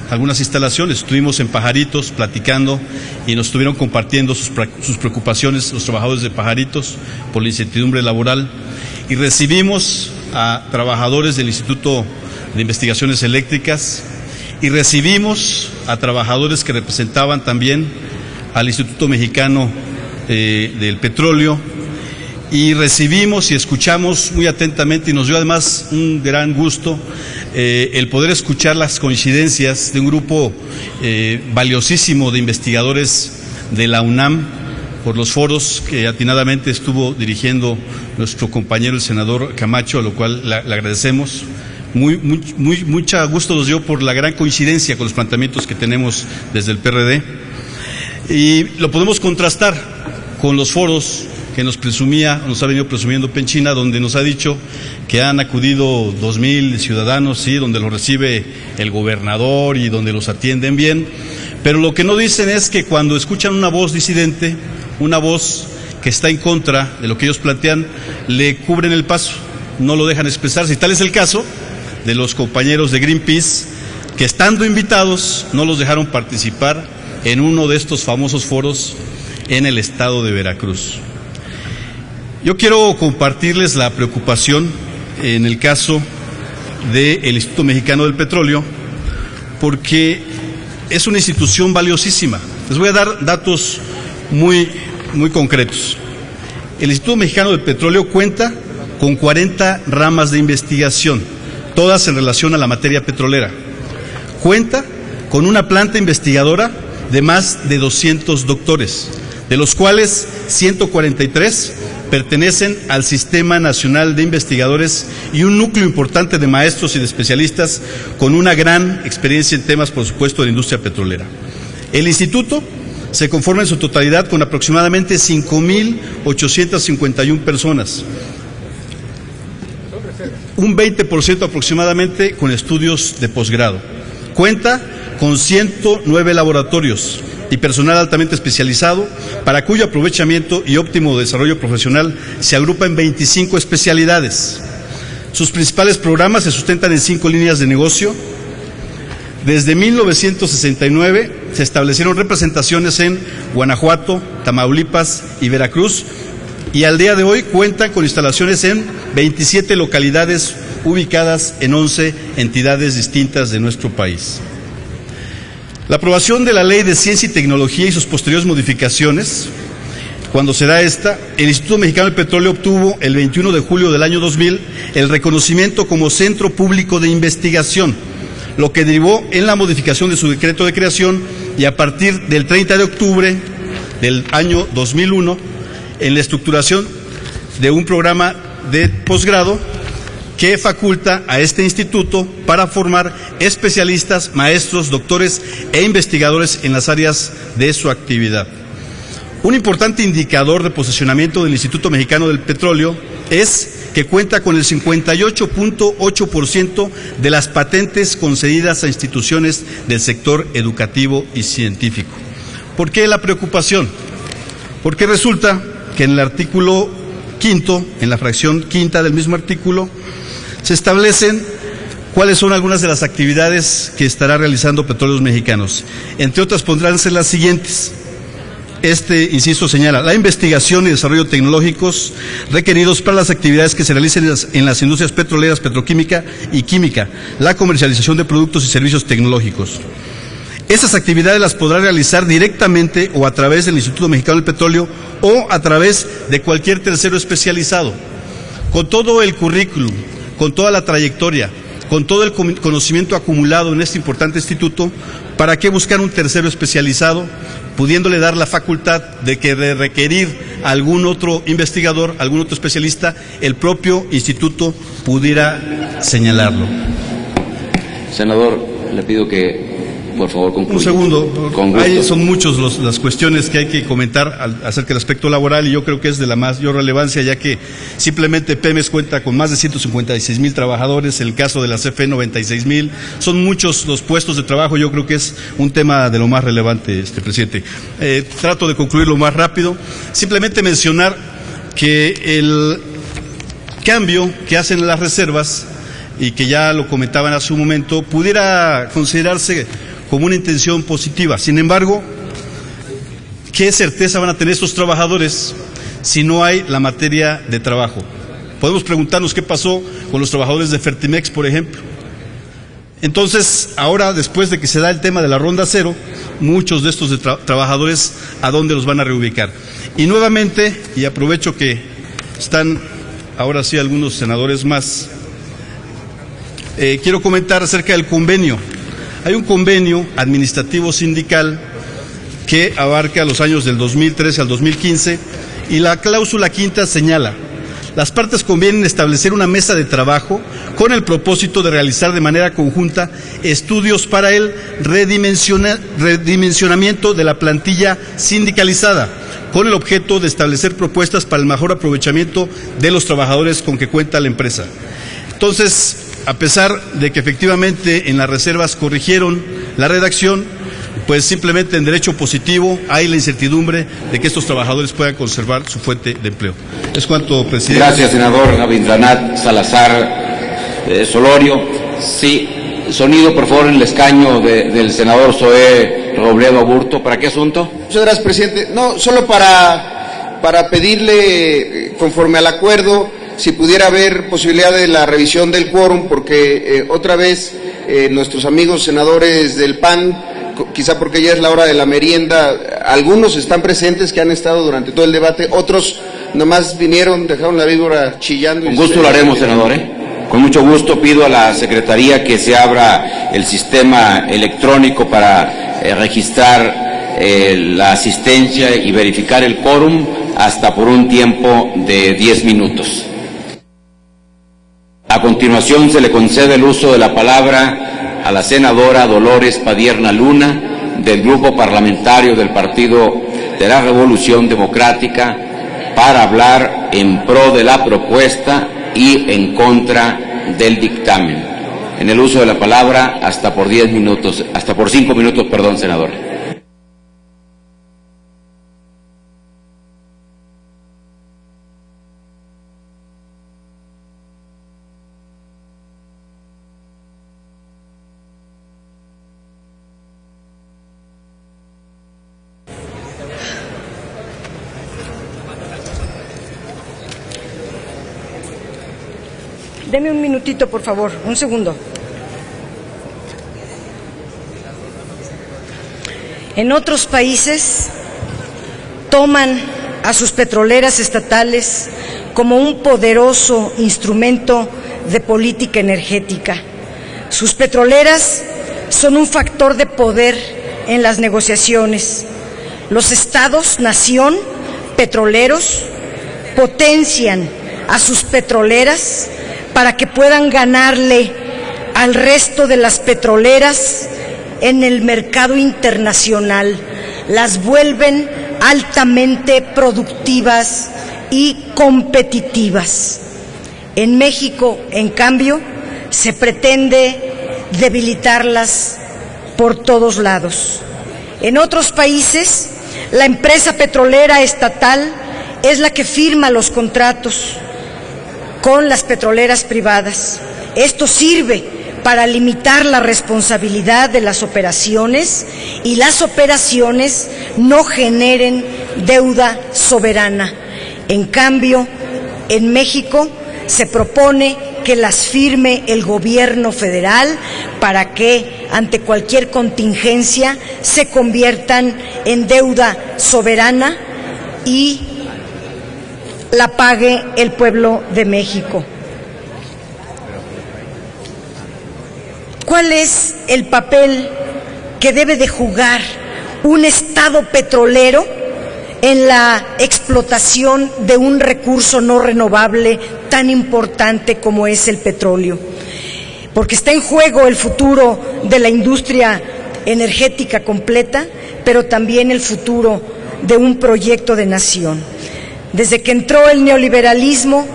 algunas instalaciones. Estuvimos en Pajaritos platicando y nos estuvieron compartiendo sus preocupaciones los trabajadores de Pajaritos por la incertidumbre laboral, y recibimos a trabajadores del Instituto de Investigaciones Eléctricas y recibimos a trabajadores que representaban también al Instituto Mexicano del Petróleo, y recibimos y escuchamos muy atentamente, y nos dio además un gran gusto el poder escuchar las coincidencias de un grupo valiosísimo de investigadores de la UNAM por los foros que atinadamente estuvo dirigiendo nuestro compañero el senador Camacho, a lo cual le agradecemos. Mucho gusto nos dio por la gran coincidencia con los planteamientos que tenemos desde el PRD, y lo podemos contrastar con los foros que nos ha venido presumiendo Penchina, donde nos ha dicho que han acudido 2,000 ciudadanos, sí, donde los recibe el gobernador y donde los atienden bien, pero lo que no dicen es que cuando escuchan una voz disidente, una voz que está en contra de lo que ellos plantean, le cubren el paso, no lo dejan expresarse. Y tal es el caso de los compañeros de Greenpeace, que estando invitados no los dejaron participar en uno de estos famosos foros en el estado de Veracruz. Yo quiero compartirles la preocupación en el caso del Instituto Mexicano del Petróleo, porque es una institución valiosísima. Les voy a dar datos muy concretos. El Instituto Mexicano del Petróleo cuenta con 40 ramas de investigación, todas en relación a la materia petrolera. Cuenta con una planta investigadora de más de 200 doctores, de los cuales 143 pertenecen al Sistema Nacional de Investigadores y un núcleo importante de maestros y de especialistas con una gran experiencia en temas, por supuesto, de la industria petrolera. El instituto se conforma en su totalidad con aproximadamente 5.851 personas, un 20% aproximadamente con estudios de posgrado. Cuenta con 109 laboratorios y personal altamente especializado, para cuyo aprovechamiento y óptimo desarrollo profesional se agrupa en 25 especialidades. Sus principales programas se sustentan en 5 líneas de negocio. Desde 1969 se establecieron representaciones en Guanajuato, Tamaulipas y Veracruz, y al día de hoy cuentan con instalaciones en 27 localidades ubicadas en 11 entidades distintas de nuestro país. La aprobación de la Ley de Ciencia y Tecnología y sus posteriores modificaciones, cuando se da esta, el Instituto Mexicano del Petróleo obtuvo el 21 de julio del año 2000 el reconocimiento como Centro Público de Investigación, lo que derivó en la modificación de su decreto de creación, y a partir del 30 de octubre del año 2001, en la estructuración de un programa de posgrado que faculta a este instituto para formar especialistas, maestros, doctores e investigadores en las áreas de su actividad. Un importante indicador de posicionamiento del Instituto Mexicano del Petróleo es que cuenta con el 58.8% de las patentes concedidas a instituciones del sector educativo y científico. ¿Por qué la preocupación? Porque resulta que en el artículo 5º, en la fracción 5ª del mismo artículo, se establecen cuáles son algunas de las actividades que estará realizando Petróleos Mexicanos. Entre otras pondrán ser las siguientes. Este inciso señala la investigación y desarrollo tecnológicos requeridos para las actividades que se realicen en las industrias petroleras, petroquímica y química, la comercialización de productos y servicios tecnológicos. Estas actividades las podrá realizar directamente o a través del Instituto Mexicano del Petróleo o a través de cualquier tercero especializado. Con todo el currículum, con toda la trayectoria, con todo el conocimiento acumulado en este importante instituto, ¿para qué buscar un tercero especializado, pudiéndole dar la facultad de que de requerir a algún otro investigador, algún otro especialista, el propio instituto pudiera señalarlo? Senador, le pido que por favor concluya. Un segundo. Son muchas las cuestiones que hay que comentar acerca del aspecto laboral, y yo creo que es de la mayor relevancia, ya que simplemente Pemex cuenta con más de 156,000 trabajadores, en el caso de la CFE 96,000, son muchos los puestos de trabajo. Yo creo que es un tema de lo más relevante, presidente. Trato de concluir lo más rápido, simplemente mencionar que el cambio que hacen las reservas, y que ya lo comentaban hace un momento, pudiera considerarse como una intención positiva. Sin embargo, ¿qué certeza van a tener estos trabajadores si no hay la materia de trabajo? Podemos preguntarnos qué pasó con los trabajadores de Fertimex, por ejemplo. Entonces, ahora, después de que se da el tema de la ronda cero, muchos de estos trabajadores, ¿a dónde los van a reubicar? Y nuevamente, y aprovecho que están ahora sí algunos senadores más, quiero comentar acerca del convenio. Hay un convenio administrativo sindical que abarca los años del 2013 al 2015, y la cláusula 5ª señala: las partes convienen establecer una mesa de trabajo con el propósito de realizar de manera conjunta estudios para el redimensionamiento de la plantilla sindicalizada, con el objeto de establecer propuestas para el mejor aprovechamiento de los trabajadores con que cuenta la empresa. Entonces, a pesar de que efectivamente en las reservas corrigieron la redacción, pues simplemente en derecho positivo hay la incertidumbre de que estos trabajadores puedan conservar su fuente de empleo. Es cuanto, presidente. Gracias, senador Rabindranath Salazar Solorio. Sí, Sonido, por favor, en el escaño del senador Zoé Robledo Aburto. ¿Para qué asunto? Muchas gracias, presidente. No, solo para pedirle, conforme al acuerdo, si pudiera haber posibilidad de la revisión del quórum, porque otra vez nuestros amigos senadores del PAN, quizá porque ya es la hora de la merienda, algunos están presentes que han estado durante todo el debate, otros nomás vinieron, dejaron la víbora chillando. Con gusto lo haremos, senador, Con mucho gusto pido a la Secretaría que se abra el sistema electrónico para registrar la asistencia y verificar el quórum hasta por un tiempo de 10 minutos. A continuación se le concede el uso de la palabra a la senadora Dolores Padierna Luna, del Grupo Parlamentario del Partido de la Revolución Democrática, para hablar en pro de la propuesta y en contra del dictamen. En el uso de la palabra hasta por 10 minutos, hasta por 5 minutos, perdón, senador. Deme un minutito, por favor, un segundo. En otros países toman a sus petroleras estatales como un poderoso instrumento de política energética. Sus petroleras son un factor de poder en las negociaciones. Los estados-nación petroleros potencian a sus petroleras para que puedan ganarle al resto de las petroleras en el mercado internacional. Las vuelven altamente productivas y competitivas. En México, en cambio, se pretende debilitarlas por todos lados. En otros países, la empresa petrolera estatal es la que firma los contratos con las petroleras privadas. Esto sirve para limitar la responsabilidad de las operaciones y las operaciones no generen deuda soberana. En cambio, en México se propone que las firme el gobierno federal para que, ante cualquier contingencia, se conviertan en deuda soberana y la pague el pueblo de México. ¿Cuál es el papel que debe de jugar un Estado petrolero en la explotación de un recurso no renovable tan importante como es el petróleo? Porque está en juego el futuro de la industria energética completa, pero también el futuro de un proyecto de nación. Desde que entró el neoliberalismo,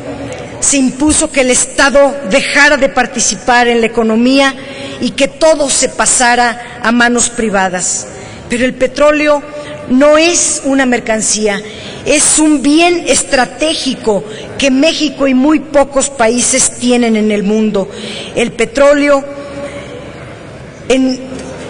se impuso que el Estado dejara de participar en la economía y que todo se pasara a manos privadas. Pero el petróleo no es una mercancía, es un bien estratégico que México y muy pocos países tienen en el mundo. El petróleo,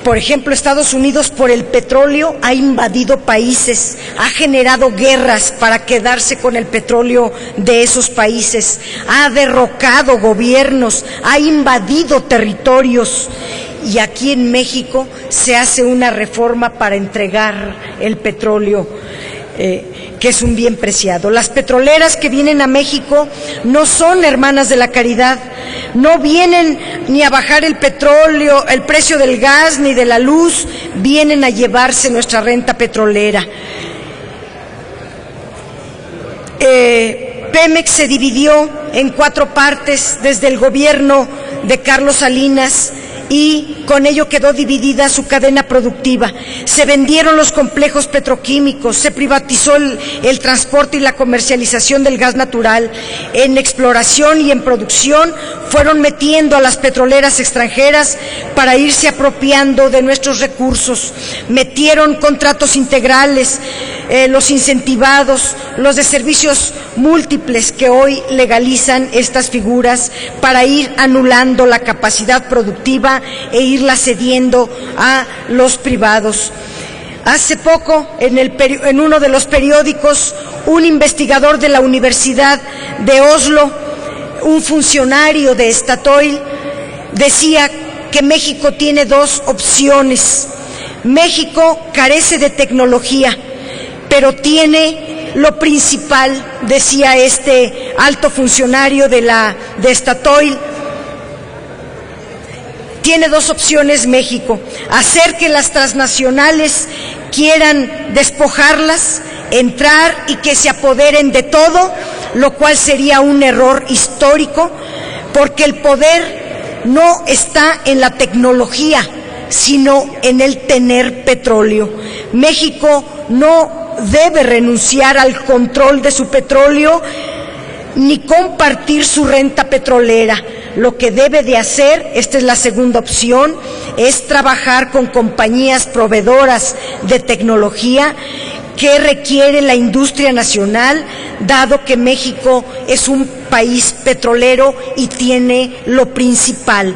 por ejemplo, Estados Unidos, por el petróleo ha invadido países, ha generado guerras para quedarse con el petróleo de esos países, ha derrocado gobiernos, ha invadido territorios. Y aquí en México se hace una reforma para entregar el petróleo, que es un bien preciado. Las petroleras que vienen a México no son hermanas de la caridad, no vienen ni a bajar el petróleo, el precio del gas ni de la luz, vienen a llevarse nuestra renta petrolera. Pemex se dividió en 4 partes desde el gobierno de Carlos Salinas y con ello quedó dividida su cadena productiva. Se vendieron los complejos petroquímicos, se privatizó el transporte y la comercialización del gas natural. En exploración y en producción fueron metiendo a las petroleras extranjeras para irse apropiando de nuestros recursos. Metieron contratos integrales, los incentivados, los de servicios múltiples que hoy legalizan estas figuras para ir anulando la capacidad productiva e irla cediendo a los privados. Hace poco, en uno de los periódicos, un investigador de la Universidad de Oslo, un funcionario de Statoil, decía que México tiene dos opciones. México carece de tecnología, pero tiene lo principal, decía este alto funcionario de Statoil. Tiene dos opciones México: hacer que las transnacionales quieran despojarlas, entrar y que se apoderen de todo, lo cual sería un error histórico, porque el poder no está en la tecnología, sino en el tener petróleo. México no debe renunciar al control de su petróleo ni compartir su renta petrolera. Lo que debe de hacer, esta es la segunda opción, es trabajar con compañías proveedoras de tecnología que requiere la industria nacional, dado que México es un país petrolero y tiene lo principal.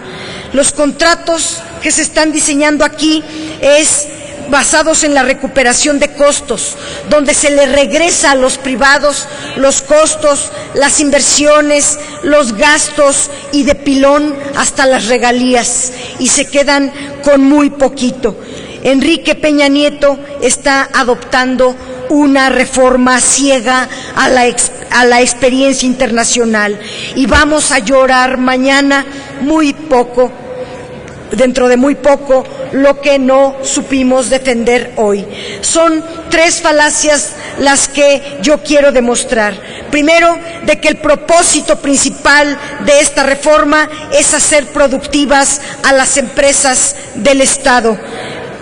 Los contratos que se están diseñando aquí es basados en la recuperación de costos, donde se le regresa a los privados los costos, las inversiones, los gastos y de pilón hasta las regalías, y se quedan con muy poquito. Enrique Peña Nieto está adoptando una reforma ciega a la experiencia internacional, y vamos a llorar mañana dentro de muy poco, lo que no supimos defender hoy. Son tres falacias las que yo quiero demostrar. Primero, de que el propósito principal de esta reforma es hacer productivas a las empresas del Estado.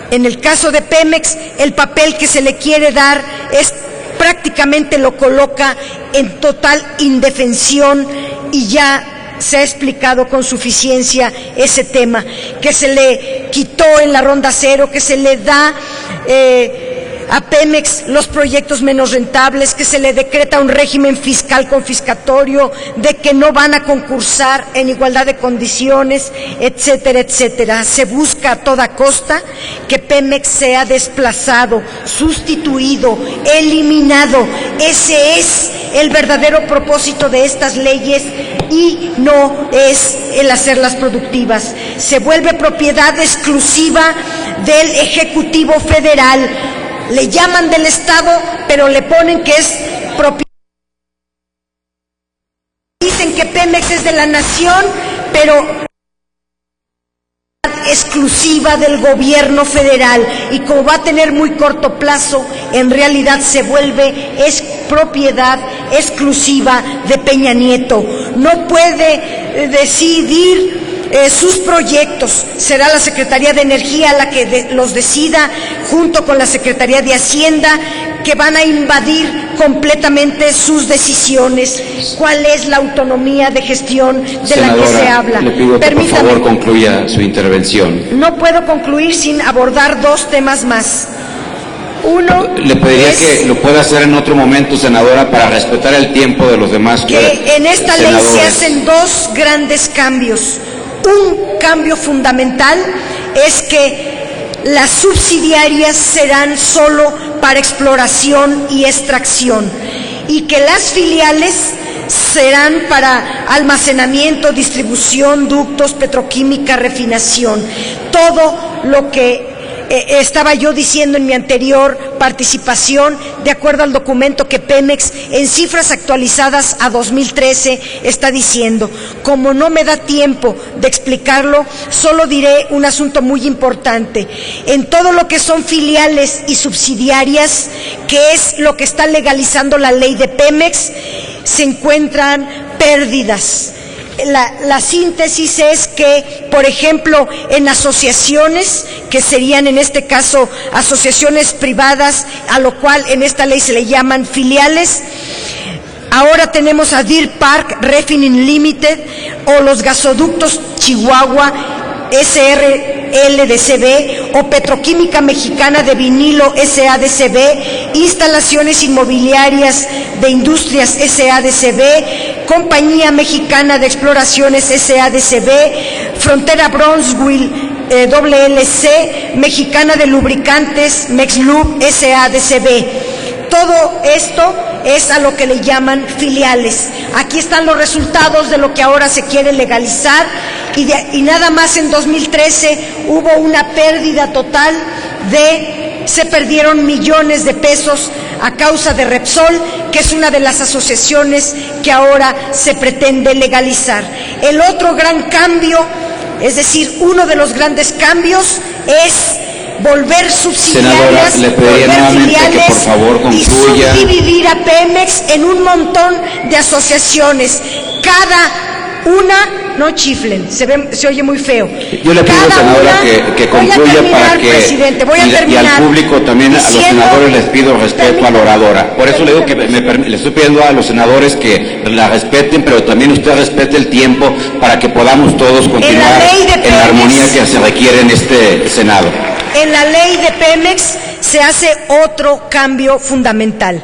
En el caso de Pemex, el papel que se le quiere dar es prácticamente lo coloca en total indefensión, y ya se ha explicado con suficiencia ese tema, que se le quitó en la ronda cero, que se le da a Pemex los proyectos menos rentables, que se le decreta un régimen fiscal confiscatorio, de que no van a concursar en igualdad de condiciones, etcétera, etcétera. Se busca a toda costa que Pemex sea desplazado, sustituido, eliminado. Ese es el verdadero propósito de estas leyes, y no es el hacerlas productivas. Se vuelve propiedad exclusiva del Ejecutivo Federal. Le llaman del Estado, pero le ponen que es propiedad. Dicen que Pemex es de la nación, pero exclusiva del gobierno federal, y como va a tener muy corto plazo, en realidad se vuelve propiedad exclusiva de Peña Nieto. No puede decidir sus proyectos, será la Secretaría de Energía la que los decida, junto con la Secretaría de Hacienda, que van a invadir completamente sus decisiones. ¿Cuál es la autonomía de gestión de Senadora, la que se habla? Le pido que por favor concluya su intervención. No puedo concluir sin abordar dos temas más. Uno, le pediría que lo pueda hacer en otro momento, senadora, para respetar el tiempo de los demás que en esta senadores. Ley se hacen dos grandes cambios. Un cambio fundamental es que las subsidiarias serán solo para exploración y extracción, y que las filiales serán para almacenamiento, distribución, ductos, petroquímica, refinación. Todo lo que estaba yo diciendo en mi anterior participación, de acuerdo al documento que Pemex, en cifras actualizadas a 2013, está diciendo. Como no me da tiempo de explicarlo, solo diré un asunto muy importante. En todo lo que son filiales y subsidiarias, que es lo que está legalizando la ley de Pemex, se encuentran pérdidas. La síntesis es que, por ejemplo, en asociaciones, que serían en este caso asociaciones privadas, a lo cual en esta ley se le llaman filiales, ahora tenemos a Deer Park Refining Limited o los gasoductos Chihuahua SRL de CB o Petroquímica Mexicana de Vinilo SADCB, Instalaciones Inmobiliarias de Industrias SADCB, Compañía Mexicana de Exploraciones SADCB, Frontera Brownsville WLC, Mexicana de Lubricantes Mexlub SADCB. Todo esto es a lo que le llaman filiales. Aquí están los resultados de lo que ahora se quiere legalizar y nada más en 2013 hubo una pérdida total se perdieron millones de pesos a causa de Repsol, que es una de las asociaciones que ahora se pretende legalizar. El otro gran cambio, es decir, uno de los grandes cambios es volver subsidiarias, Senadora, le pediría nuevamente que por favor concluya. Y subdividir a Pemex en un montón de asociaciones. Cada una, no chiflen, se oye muy feo. Yo le pido, senadora, que concluya para que presidente, y al público también, a los senadores les pido respeto a la oradora. Por eso le digo que le estoy pidiendo a los senadores que la respeten, pero también usted respete el tiempo para que podamos todos continuar en la armonía que se requiere en este Senado. En la ley de Pemex se hace otro cambio fundamental.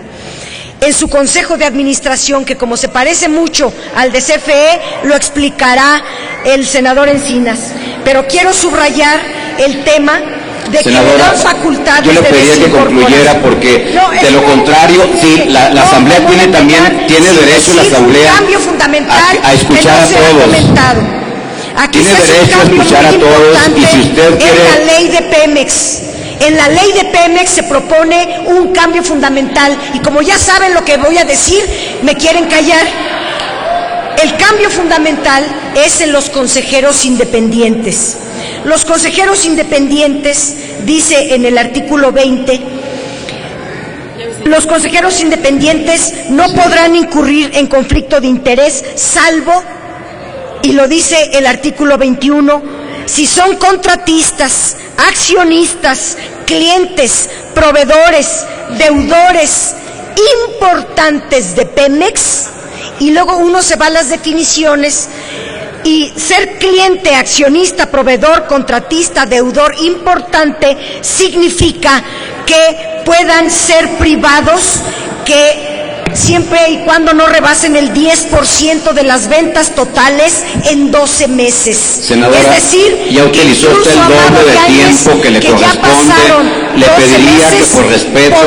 En su Consejo de Administración, que como se parece mucho al de CFE, lo explicará el senador Encinas. Pero quiero subrayar el tema de que le dan facultades. Yo le pediría que concluyera porque de lo contrario, sí, la Asamblea tiene derecho la Asamblea a escuchar a todos. Aquí tiene derecho a escuchar a todos y si usted quiere. En la ley de Pemex. En la ley de Pemex se propone un cambio fundamental y como ya saben lo que voy a decir, me quieren callar. El cambio fundamental es en los consejeros independientes. Los consejeros independientes, dice en el artículo 20, los consejeros independientes no podrán incurrir en conflicto de interés, salvo, y lo dice el artículo 21, si son contratistas, accionistas, clientes, proveedores, deudores importantes de Pemex, y luego uno se va a las definiciones, y ser cliente, accionista, proveedor, contratista, deudor importante significa que puedan ser privados, que siempre y cuando no rebasen el 10% de las ventas totales en 12 meses. Senadora, es decir, ya utilizó usted el doble de tiempo que le corresponde. Le pediría que por respeto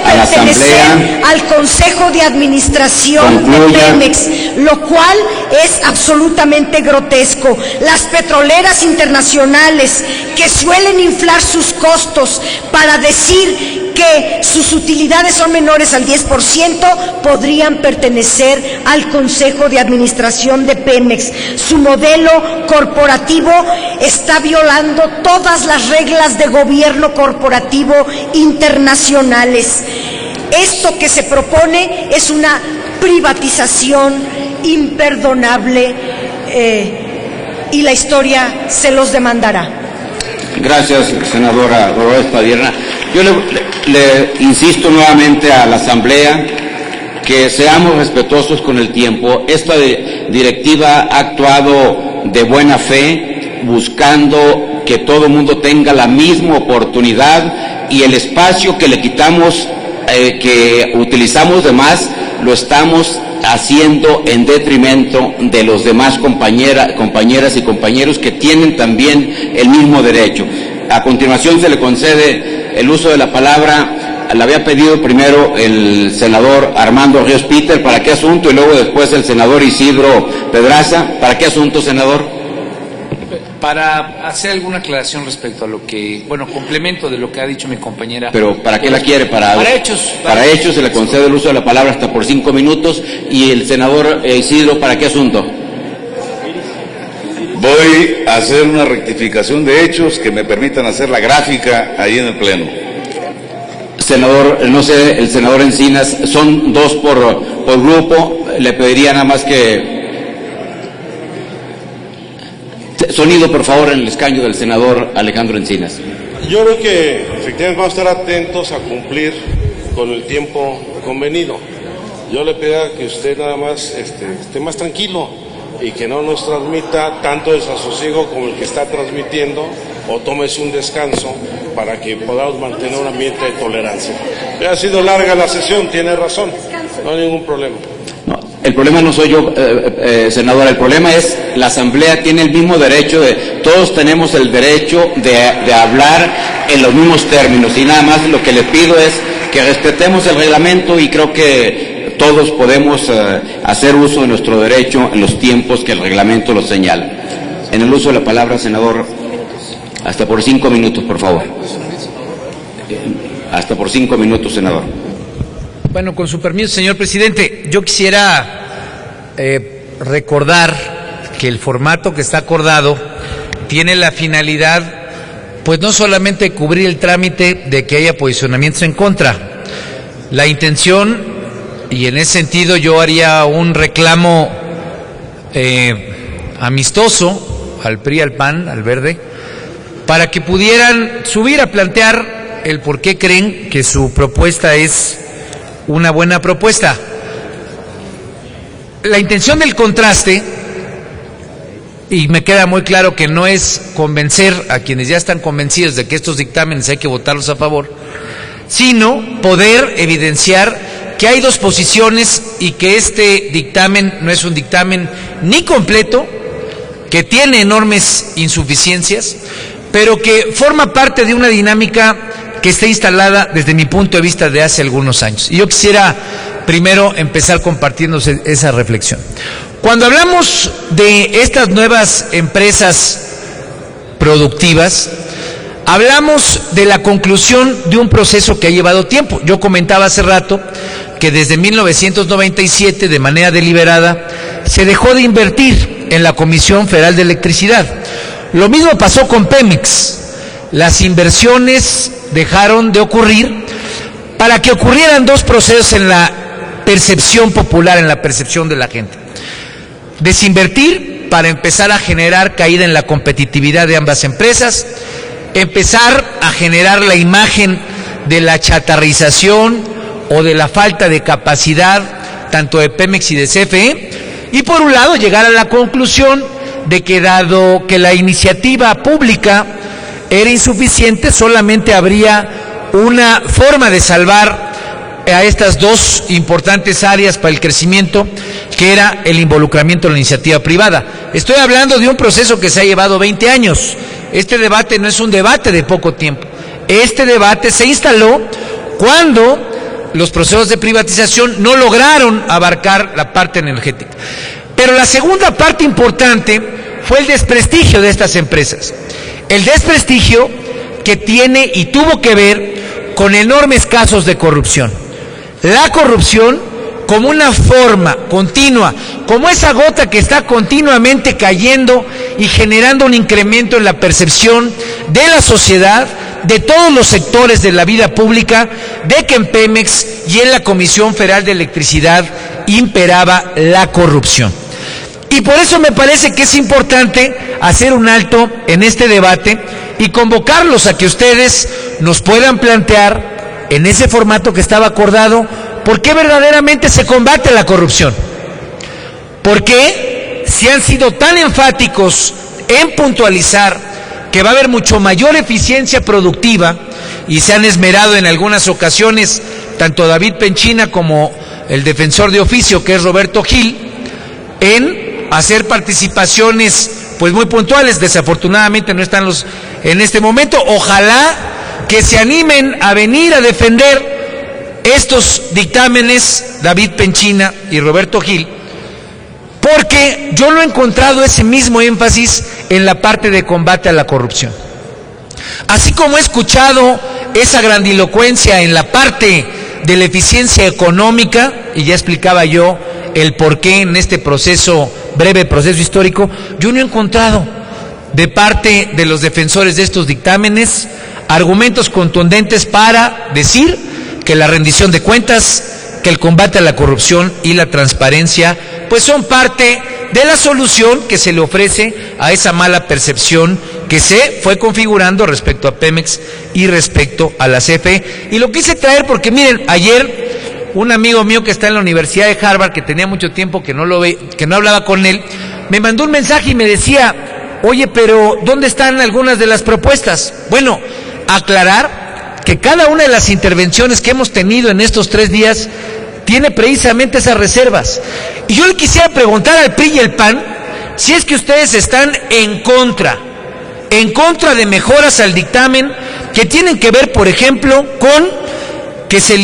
a la Asamblea al Consejo de Administración de Pemex, lo cual es absolutamente grotesco. Las petroleras internacionales que suelen inflar sus costos para decir que sus utilidades son menores al 10%, podrían pertenecer al Consejo de Administración de Pemex. Su modelo corporativo está violando todas las reglas de gobierno corporativo internacionales. Esto que se propone es una privatización imperdonable y la historia se los demandará. Gracias, senadora Dolores Padierna. Yo le insisto nuevamente a la Asamblea que seamos respetuosos con el tiempo. Esta directiva ha actuado de buena fe, buscando que todo el mundo tenga la misma oportunidad y el espacio que le quitamos, que utilizamos de más, lo estamos haciendo en detrimento de los demás compañeras y compañeros que tienen también el mismo derecho. A continuación se le concede el uso de la palabra. Le había pedido primero el senador Armando Ríos Peter, ¿para qué asunto? Y luego después el senador Isidro Pedraza. ¿Para qué asunto, senador? Para hacer alguna aclaración respecto a lo que, complemento de lo que ha dicho mi compañera. Pero ¿para qué la quiere? Para hechos. Para hechos se le concede el uso de la palabra hasta por 5 minutos. Y el senador Isidro, ¿para qué asunto? Voy a hacer una rectificación de hechos que me permitan hacer la gráfica ahí en el Pleno. Senador, no sé, el senador Encinas, son 2 por grupo. Le pediría nada más que... Sonido, por favor, en el escaño del senador Alejandro Encinas. Yo creo que efectivamente vamos a estar atentos a cumplir con el tiempo convenido. Yo le pido que usted nada más esté más tranquilo y que no nos transmita tanto desasosiego como el que está transmitiendo, o tómese un descanso para que podamos mantener un ambiente de tolerancia. Ha sido larga la sesión, tiene razón, no hay ningún problema. No, el problema no soy yo, senadora, el problema es la Asamblea tiene el mismo derecho, todos tenemos el derecho de hablar en los mismos términos, y nada más lo que les pido es que respetemos el reglamento, y creo que todos podemos hacer uso de nuestro derecho en los tiempos que el reglamento lo señala. En el uso de la palabra, senador, hasta por 5 minutos, por favor. Hasta por 5 minutos, senador. Bueno, con su permiso, señor presidente, yo quisiera recordar que el formato que está acordado tiene la finalidad, pues no solamente cubrir el trámite de que haya posicionamientos en contra. La intención, y en ese sentido yo haría un reclamo amistoso al PRI, al PAN, al Verde, para que pudieran subir a plantear el por qué creen que su propuesta es una buena propuesta. La intención del contraste, y me queda muy claro que no es convencer a quienes ya están convencidos de que estos dictámenes hay que votarlos a favor, sino poder evidenciar que hay dos posiciones y que este dictamen no es un dictamen ni completo, que tiene enormes insuficiencias, pero que forma parte de una dinámica que está instalada desde mi punto de vista de hace algunos años. Y yo quisiera primero empezar compartiéndose esa reflexión. Cuando hablamos de estas nuevas empresas productivas, hablamos de la conclusión de un proceso que ha llevado tiempo. Yo comentaba hace rato que desde 1997, de manera deliberada, se dejó de invertir en la Comisión Federal de Electricidad. Lo mismo pasó con Pemex. Las inversiones dejaron de ocurrir para que ocurrieran dos procesos en la percepción popular, en la percepción de la gente. Desinvertir para empezar a generar caída en la competitividad de ambas empresas, empezar a generar la imagen de la chatarrización o de la falta de capacidad tanto de Pemex y de CFE, y por un lado llegar a la conclusión de que dado que la iniciativa pública era insuficiente, solamente habría una forma de salvar a estas dos importantes áreas para el crecimiento, que era el involucramiento de la iniciativa privada. Estoy hablando de un proceso que se ha llevado 20 años. Este debate no es un debate de poco tiempo. Este debate se instaló cuando los procesos de privatización no lograron abarcar la parte energética. Pero la segunda parte importante fue el desprestigio de estas empresas. El desprestigio que tiene y tuvo que ver con enormes casos de corrupción. La corrupción como una forma continua, como esa gota que está continuamente cayendo y generando un incremento en la percepción de la sociedad, de todos los sectores de la vida pública, de que en Pemex y en la Comisión Federal de Electricidad imperaba la corrupción. Y por eso me parece que es importante hacer un alto en este debate y convocarlos a que ustedes nos puedan plantear en ese formato que estaba acordado por qué verdaderamente se combate la corrupción. ¿Por qué si han sido tan enfáticos en puntualizar que va a haber mucho mayor eficiencia productiva y se han esmerado en algunas ocasiones tanto David Penchina como el defensor de oficio, que es Roberto Gil, en hacer participaciones pues muy puntuales? Desafortunadamente no están los en este momento. Ojalá que se animen a venir a defender estos dictámenes, David Penchina y Roberto Gil, porque yo lo he encontrado ese mismo énfasis en la parte de combate a la corrupción. Así como he escuchado esa grandilocuencia en la parte de la eficiencia económica, y ya explicaba yo el porqué en este proceso, breve proceso histórico, yo no he encontrado de parte de los defensores de estos dictámenes argumentos contundentes para decir que la rendición de cuentas, que el combate a la corrupción y la transparencia pues son parte de la solución que se le ofrece a esa mala percepción que se fue configurando respecto a Pemex y respecto a la CFE. Y lo quise traer porque miren, ayer un amigo mío que está en la Universidad de Harvard, que tenía mucho tiempo que no hablaba con él, me mandó un mensaje y me decía: oye, pero ¿dónde están algunas de las propuestas? Bueno, aclarar que cada una de las intervenciones que hemos tenido en estos 3 días tiene precisamente esas reservas. Y yo le quisiera preguntar al PRI y el PAN si es que ustedes están en contra de mejoras al dictamen que tienen que ver, por ejemplo, con que se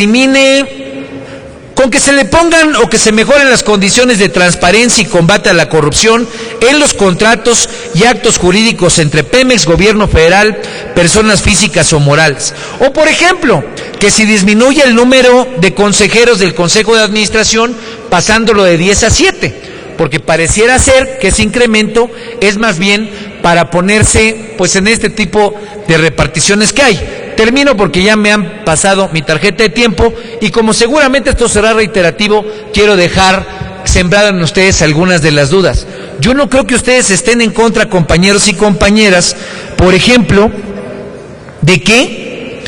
le pongan o que se mejoren las condiciones de transparencia y combate a la corrupción en los contratos y actos jurídicos entre Pemex, gobierno federal, personas físicas o morales. O, por ejemplo, que se disminuya el número de consejeros del Consejo de Administración pasándolo de 10 a 7, porque pareciera ser que ese incremento es más bien para ponerse pues en este tipo de reparticiones que hay. Termino porque ya me han pasado mi tarjeta de tiempo y como seguramente esto será reiterativo, quiero dejar sembrado en ustedes algunas de las dudas. Yo no creo que ustedes estén en contra, compañeros y compañeras, por ejemplo, de que,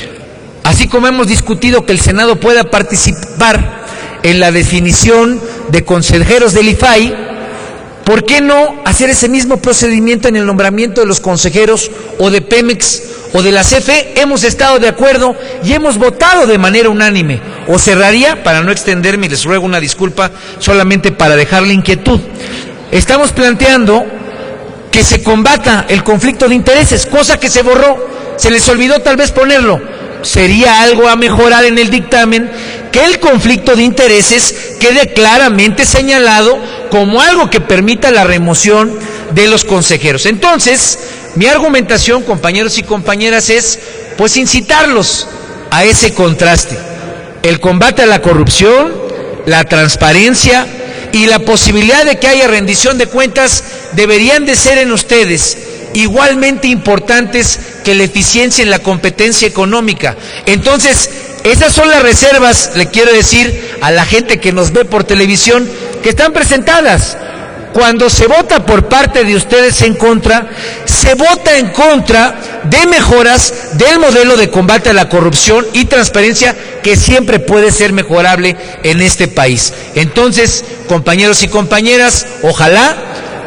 así como hemos discutido que el Senado pueda participar en la definición de consejeros del IFAI, ¿por qué no hacer ese mismo procedimiento en el nombramiento de los consejeros o de Pemex o de la CFE? Hemos estado de acuerdo y hemos votado de manera unánime. O cerraría, para no extenderme, y les ruego una disculpa, solamente para dejar la inquietud. Estamos planteando que se combata el conflicto de intereses, cosa que se borró, se les olvidó tal vez ponerlo. Sería algo a mejorar en el dictamen, que el conflicto de intereses quede claramente señalado como algo que permita la remoción de los consejeros. Entonces, mi argumentación, compañeros y compañeras, es pues incitarlos a ese contraste. El combate a la corrupción, la transparencia y la posibilidad de que haya rendición de cuentas deberían de ser en ustedes igualmente importantes que la eficiencia en la competencia económica. Entonces, esas son las reservas, le quiero decir a la gente que nos ve por televisión, que están presentadas. Cuando se vota por parte de ustedes en contra, se vota en contra de mejoras del modelo de combate a la corrupción y transparencia que siempre puede ser mejorable en este país. Entonces, compañeros y compañeras, ojalá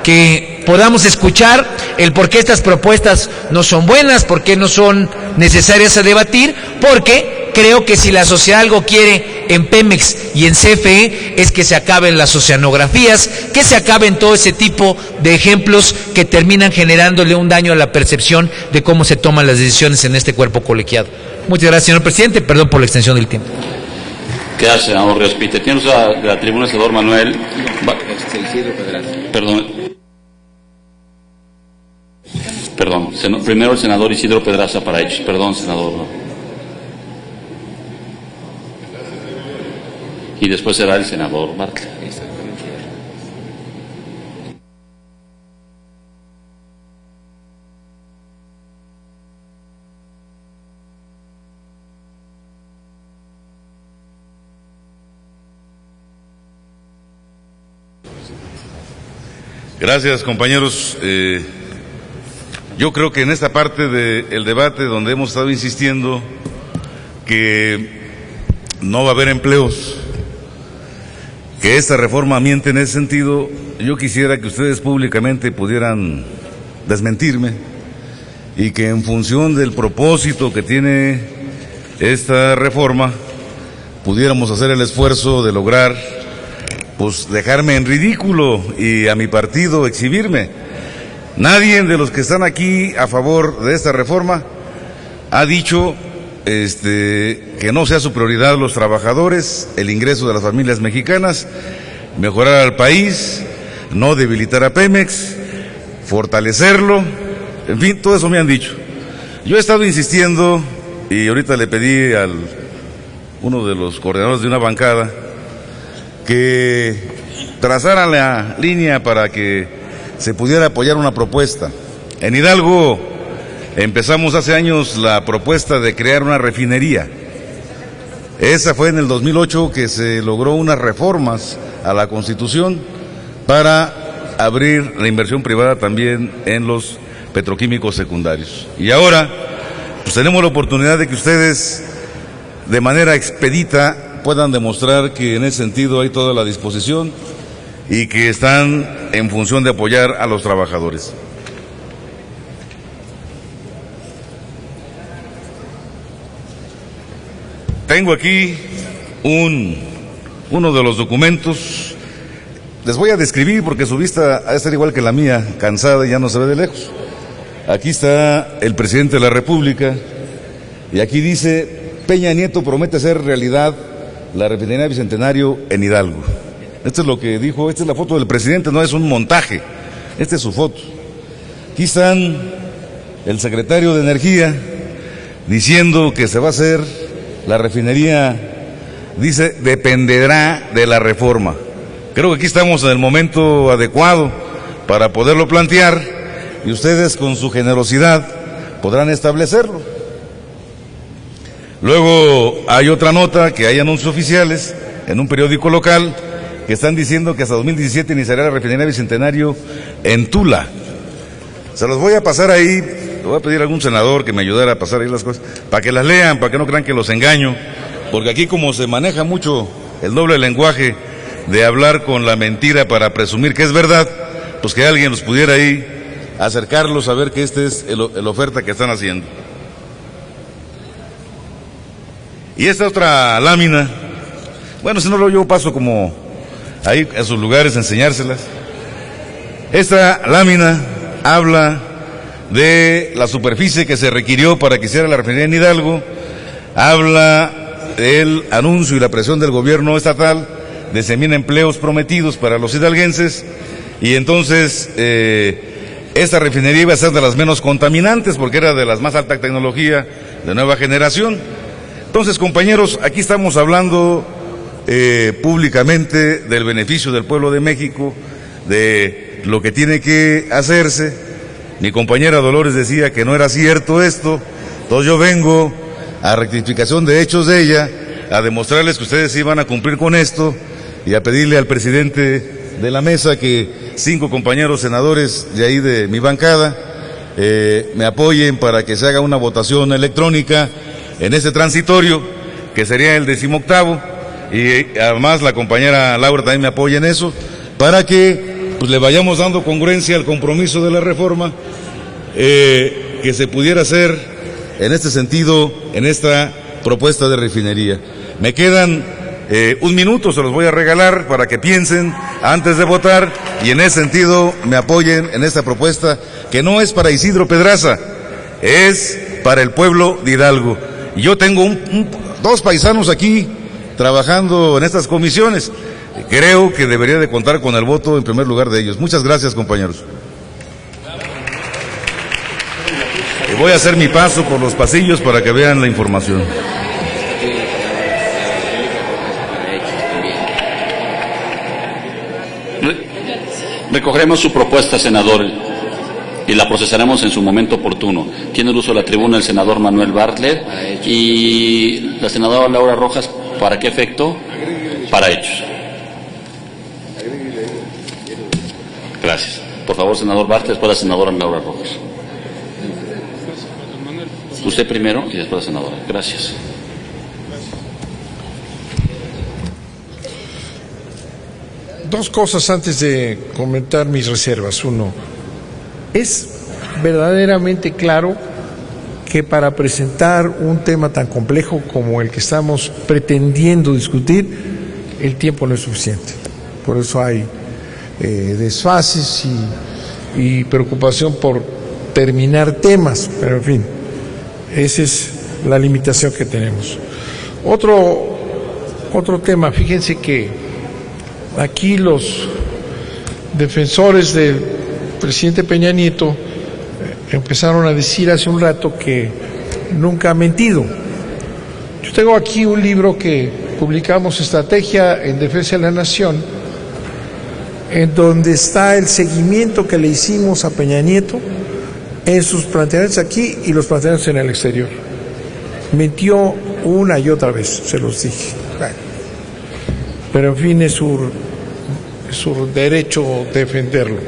que podamos escuchar el por qué estas propuestas no son buenas, por qué no son necesarias a debatir, porque creo que si la sociedad algo quiere en Pemex y en CFE es que se acaben las oceanografías, que se acaben todo ese tipo de ejemplos que terminan generándole un daño a la percepción de cómo se toman las decisiones en este cuerpo colegiado. Muchas gracias, señor presidente. Perdón por la extensión del tiempo. Gracias, senador Ríos Pite. Tiene usted la tribuna el senador Manuel. Perdón, primero el senador Isidro Pedraza para Hechos. Perdón, senador. Y después será el senador Bartlett. Gracias, compañeros. Yo creo que en esta parte del debate donde hemos estado insistiendo que no va a haber empleos, que esta reforma miente en ese sentido, yo quisiera que ustedes públicamente pudieran desmentirme y que en función del propósito que tiene esta reforma pudiéramos hacer el esfuerzo de lograr pues dejarme en ridículo y a mi partido exhibirme. Nadie de los que están aquí a favor de esta reforma ha dicho que no sea su prioridad los trabajadores, el ingreso de las familias mexicanas, mejorar al país, no debilitar a Pemex, fortalecerlo, en fin, todo eso me han dicho. Yo he estado insistiendo y ahorita le pedí a uno de los coordinadores de una bancada que trazaran la línea para que se pudiera apoyar una propuesta. En Hidalgo empezamos hace años la propuesta de crear una refinería. Esa fue en el 2008 que se logró unas reformas a la Constitución para abrir la inversión privada también en los petroquímicos secundarios. Y ahora pues tenemos la oportunidad de que ustedes de manera expedita puedan demostrar que en ese sentido hay toda la disposición y que están en función de apoyar a los trabajadores. tengo aquí uno de los documentos. Les voy a describir porque su vista ha de ser igual que la mía, cansada y ya no se ve de lejos. Aquí está el presidente de la República y aquí dice: Peña Nieto promete hacer realidad la refinería Bicentenario en Hidalgo. Esto es lo que dijo, esta es la foto del presidente, no es un montaje, esta es su foto. Aquí están el secretario de Energía diciendo que se va a hacer la refinería, dice, dependerá de la reforma. Creo que aquí estamos en el momento adecuado para poderlo plantear y ustedes con su generosidad podrán establecerlo. Luego hay otra nota que hay anuncios oficiales en un periódico local que están diciendo que hasta 2017 iniciará la refinería Bicentenario en Tula. Se los voy a pasar ahí, le voy a pedir a algún senador que me ayudara a pasar ahí las cosas, para que las lean, para que no crean que los engaño, porque aquí como se maneja mucho el doble lenguaje de hablar con la mentira para presumir que es verdad, pues que alguien los pudiera ahí acercarlos a ver que este es el oferta que están haciendo. Y esta otra lámina, bueno, si no lo yo paso como ahí a sus lugares a enseñárselas. Esta lámina habla de la superficie que se requirió para que hiciera la refinería en Hidalgo, habla del anuncio y la presión del gobierno estatal de 100,000 empleos prometidos para los hidalguenses, y entonces esta refinería iba a ser de las menos contaminantes porque era de las más alta tecnología de nueva generación. Entonces, compañeros, aquí estamos hablando públicamente del beneficio del pueblo de México, de lo que tiene que hacerse. Mi compañera Dolores decía que no era cierto esto, entonces yo vengo a rectificación de hechos de ella, a demostrarles que ustedes iban a cumplir con esto y a pedirle al presidente de la mesa que 5 compañeros senadores de ahí de mi bancada me apoyen para que se haga una votación electrónica en este transitorio, que sería el 18º, y además la compañera Laura también me apoya en eso, para que pues le vayamos dando congruencia al compromiso de la reforma, que se pudiera hacer en este sentido, en esta propuesta de refinería. Me quedan 1 minuto, se los voy a regalar para que piensen antes de votar y en ese sentido me apoyen en esta propuesta, que no es para Isidro Pedraza, es para el pueblo de Hidalgo. Y yo tengo 2 paisanos aquí trabajando en estas comisiones. Creo que debería de contar con el voto en primer lugar de ellos. Muchas gracias, compañeros. Y voy a hacer mi paso por los pasillos para que vean la información. Recogeremos su propuesta, senador, y la procesaremos en su momento oportuno. Tiene el uso de la tribuna el senador Manuel Bartlett y la senadora Laura Rojas. ¿Para qué efecto? Para hechos. Gracias. Por favor, senador Bartlett, después la senadora Laura Rojas. Usted primero y después la senadora. Gracias. Dos cosas antes de comentar mis reservas. Uno, es verdaderamente claro que para presentar un tema tan complejo como el que estamos pretendiendo discutir, el tiempo no es suficiente. Por eso hay desfases y preocupación por terminar temas, pero en fin, esa es la limitación que tenemos. Otro tema, fíjense que aquí los defensores del presidente Peña Nieto empezaron a decir hace un rato que nunca ha mentido. Yo tengo aquí un libro que publicamos, Estrategia en Defensa de la Nación, en donde está el seguimiento que le hicimos a Peña Nieto en sus planteamientos aquí y los planteamientos en el exterior. Mintió una y otra vez, se los dije. Pero en fin, es su derecho defenderlo.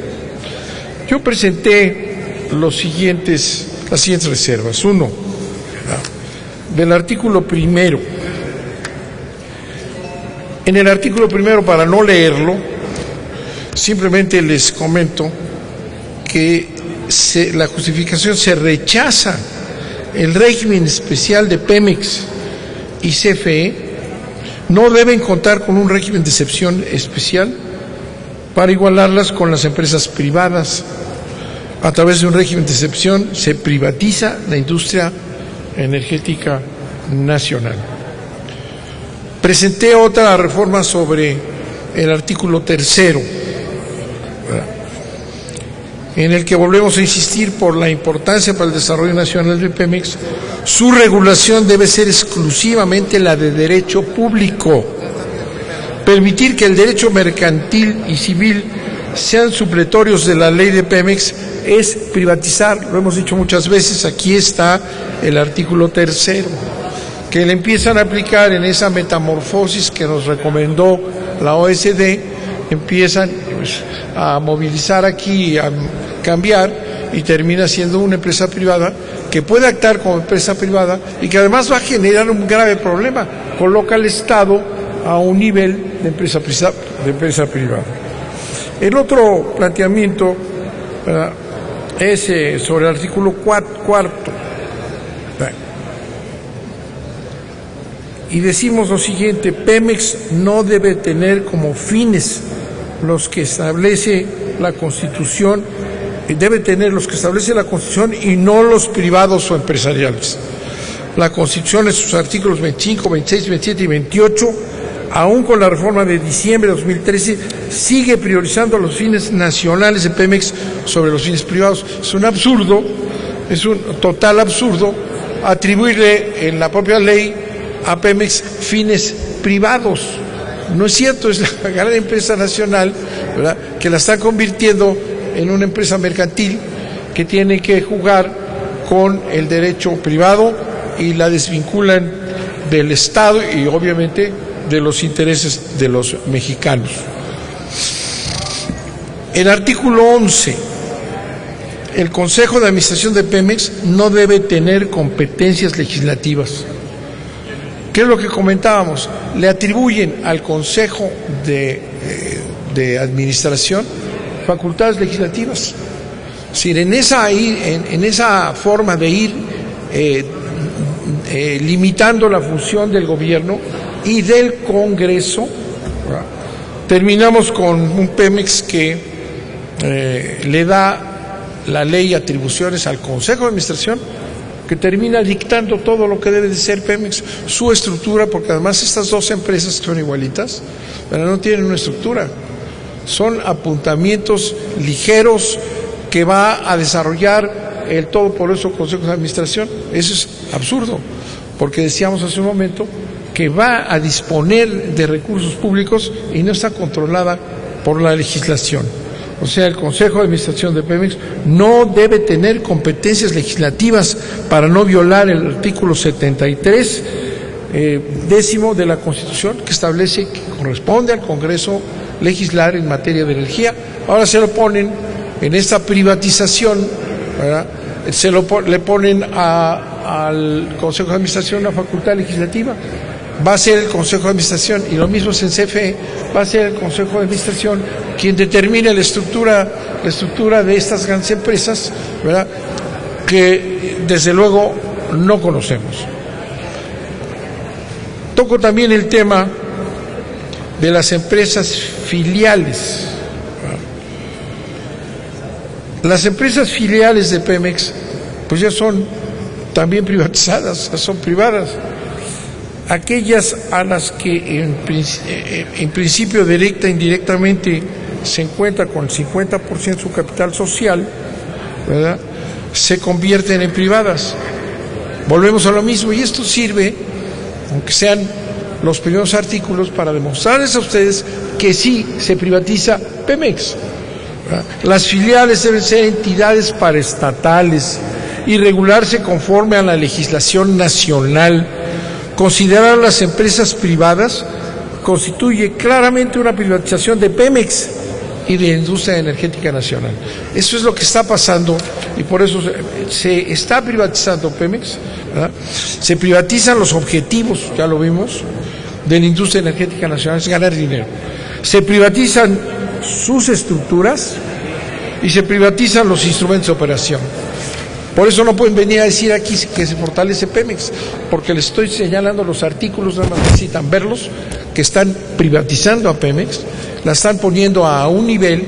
Yo presenté las siguientes reservas. Uno, del artículo primero. En el artículo primero, para no leerlo, simplemente les comento que la justificación se rechaza el régimen especial de Pemex y CFE no deben contar con un régimen de excepción especial para igualarlas con las empresas privadas. A través de un régimen de excepción se privatiza la industria energética nacional. Presenté otra reforma sobre el artículo 3, en el que volvemos a insistir por la importancia para el desarrollo nacional de Pemex. Su regulación debe ser exclusivamente la de derecho público. Permitir que el derecho mercantil y civil sean supletorios de la ley de Pemex es privatizar, lo hemos dicho muchas veces. Aquí está el artículo 3, que le empiezan a aplicar en esa metamorfosis que nos recomendó la OSD, empiezan a movilizar aquí, a cambiar, y termina siendo una empresa privada que puede actuar como empresa privada y que además va a generar un grave problema, coloca al Estado a un nivel de empresa privada. El otro planteamiento es sobre el artículo 4. Y decimos lo siguiente: Pemex no debe tener como fines los que establece la Constitución, debe tener los que establece la Constitución y no los privados o empresariales. La Constitución en sus artículos 25, 26, 27 y 28, aún con la reforma de diciembre de 2013, sigue priorizando los fines nacionales de Pemex sobre los fines privados. Es un absurdo, es un total absurdo atribuirle en la propia ley a Pemex fines privados. No es cierto, es la gran empresa nacional, ¿verdad?, que la está convirtiendo en una empresa mercantil que tiene que jugar con el derecho privado y la desvinculan del Estado y obviamente de los intereses de los mexicanos. El artículo 11. El Consejo de Administración de Pemex no debe tener competencias legislativas. ¿Qué es lo que comentábamos? Le atribuyen al Consejo de Administración facultades legislativas. Es decir, en esa forma de ir limitando la función del gobierno y del Congreso, ¿verdad?, terminamos con un Pemex que le da la ley atribuciones al Consejo de Administración, que termina dictando todo lo que debe de ser Pemex, su estructura, porque además estas dos empresas que son igualitas, pero no tienen una estructura, son apuntamientos ligeros que va a desarrollar el todopoderoso Consejo de Administración. Eso es absurdo, porque decíamos hace un momento que va a disponer de recursos públicos y no está controlada por la legislación. O sea, el Consejo de Administración de Pemex no debe tener competencias legislativas para no violar el artículo 73, décimo de la Constitución, que establece que corresponde al Congreso legislar en materia de energía. Ahora se lo ponen en esta privatización, ¿verdad?, le ponen al Consejo de Administración una facultad legislativa. Va a ser el Consejo de Administración, y lo mismo es en CFE, va a ser el Consejo de Administración quien determine la estructura de estas grandes empresas, ¿verdad?, que desde luego no conocemos. Toco también el tema de las empresas filiales. Las empresas filiales de Pemex pues ya son también privatizadas, son privadas. Aquellas a las que en principio directa e indirectamente se encuentra con el 50% de su capital social, ¿verdad?, se convierten en privadas. Volvemos a lo mismo, y esto sirve, aunque sean los primeros artículos, para demostrarles a ustedes que sí se privatiza Pemex, ¿verdad? Las filiales deben ser entidades paraestatales y regularse conforme a la legislación nacional. Considerar a las empresas privadas constituye claramente una privatización de Pemex y de la industria energética nacional. Eso es lo que está pasando, y por eso se está privatizando Pemex, ¿verdad? Se privatizan los objetivos, ya lo vimos, de la industria energética nacional, es ganar dinero. Se privatizan sus estructuras y se privatizan los instrumentos de operación. Por eso no pueden venir a decir aquí que se fortalece Pemex, porque les estoy señalando los artículos, nada más necesitan verlos, que están privatizando a Pemex, la están poniendo a un nivel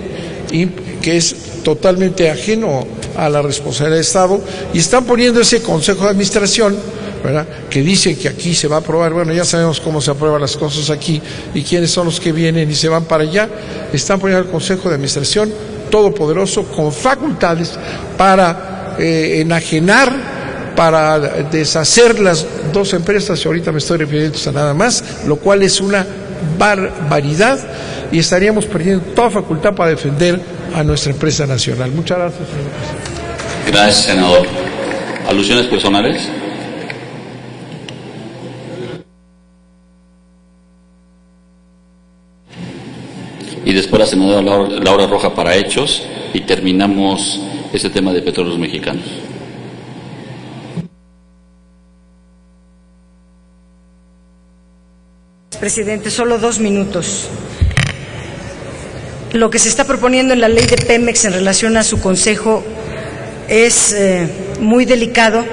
que es totalmente ajeno a la responsabilidad del Estado, y están poniendo ese Consejo de Administración, ¿verdad?, que dice que aquí se va a aprobar. Bueno, ya sabemos cómo se aprueban las cosas aquí y quiénes son los que vienen y se van para allá. Están poniendo el Consejo de Administración todopoderoso con facultades para enajenar, para deshacer las dos empresas, y ahorita me estoy refiriendo a nada más, lo cual es una barbaridad, y estaríamos perdiendo toda facultad para defender a nuestra empresa nacional. Muchas gracias, señor presidente. Gracias, senador. ¿Alusiones personales? Y después la senadora Laura Roja para Hechos, y terminamos este tema de Petróleos Mexicanos. Presidente, solo 2 minutos. Lo que se está proponiendo en la ley de Pemex en relación a su consejo es muy delicado,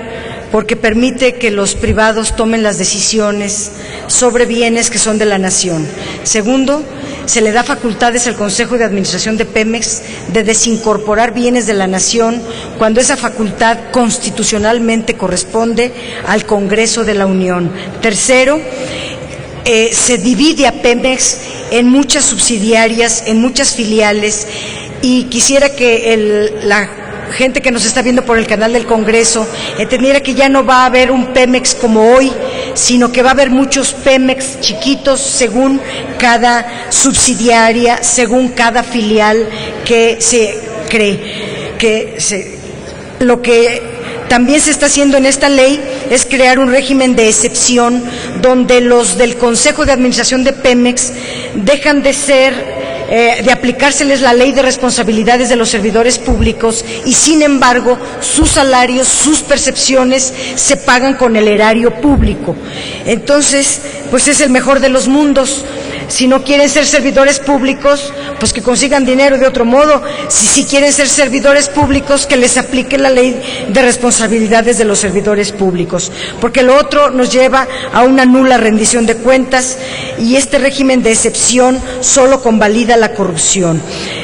porque permite que los privados tomen las decisiones sobre bienes que son de la nación. Segundo, se le da facultades al Consejo de Administración de Pemex de desincorporar bienes de la nación cuando esa facultad constitucionalmente corresponde al Congreso de la Unión. Tercero, se divide a Pemex en muchas subsidiarias, en muchas filiales, y quisiera que la gente que nos está viendo por el canal del Congreso entendiera que ya no va a haber un Pemex como hoy, sino que va a haber muchos Pemex chiquitos según cada subsidiaria, según cada filial que se cree. Lo que también se está haciendo en esta ley es crear un régimen de excepción donde los del Consejo de Administración de Pemex dejan de aplicárseles la ley de responsabilidades de los servidores públicos, y sin embargo sus salarios, sus percepciones se pagan con el erario público. Entonces, pues es el mejor de los mundos. Si no quieren ser servidores públicos, pues que consigan dinero de otro modo. Si quieren ser servidores públicos, que les aplique la ley de responsabilidades de los servidores públicos, porque lo otro nos lleva a una nula rendición de cuentas, y este régimen de excepción solo convalida la corrupción.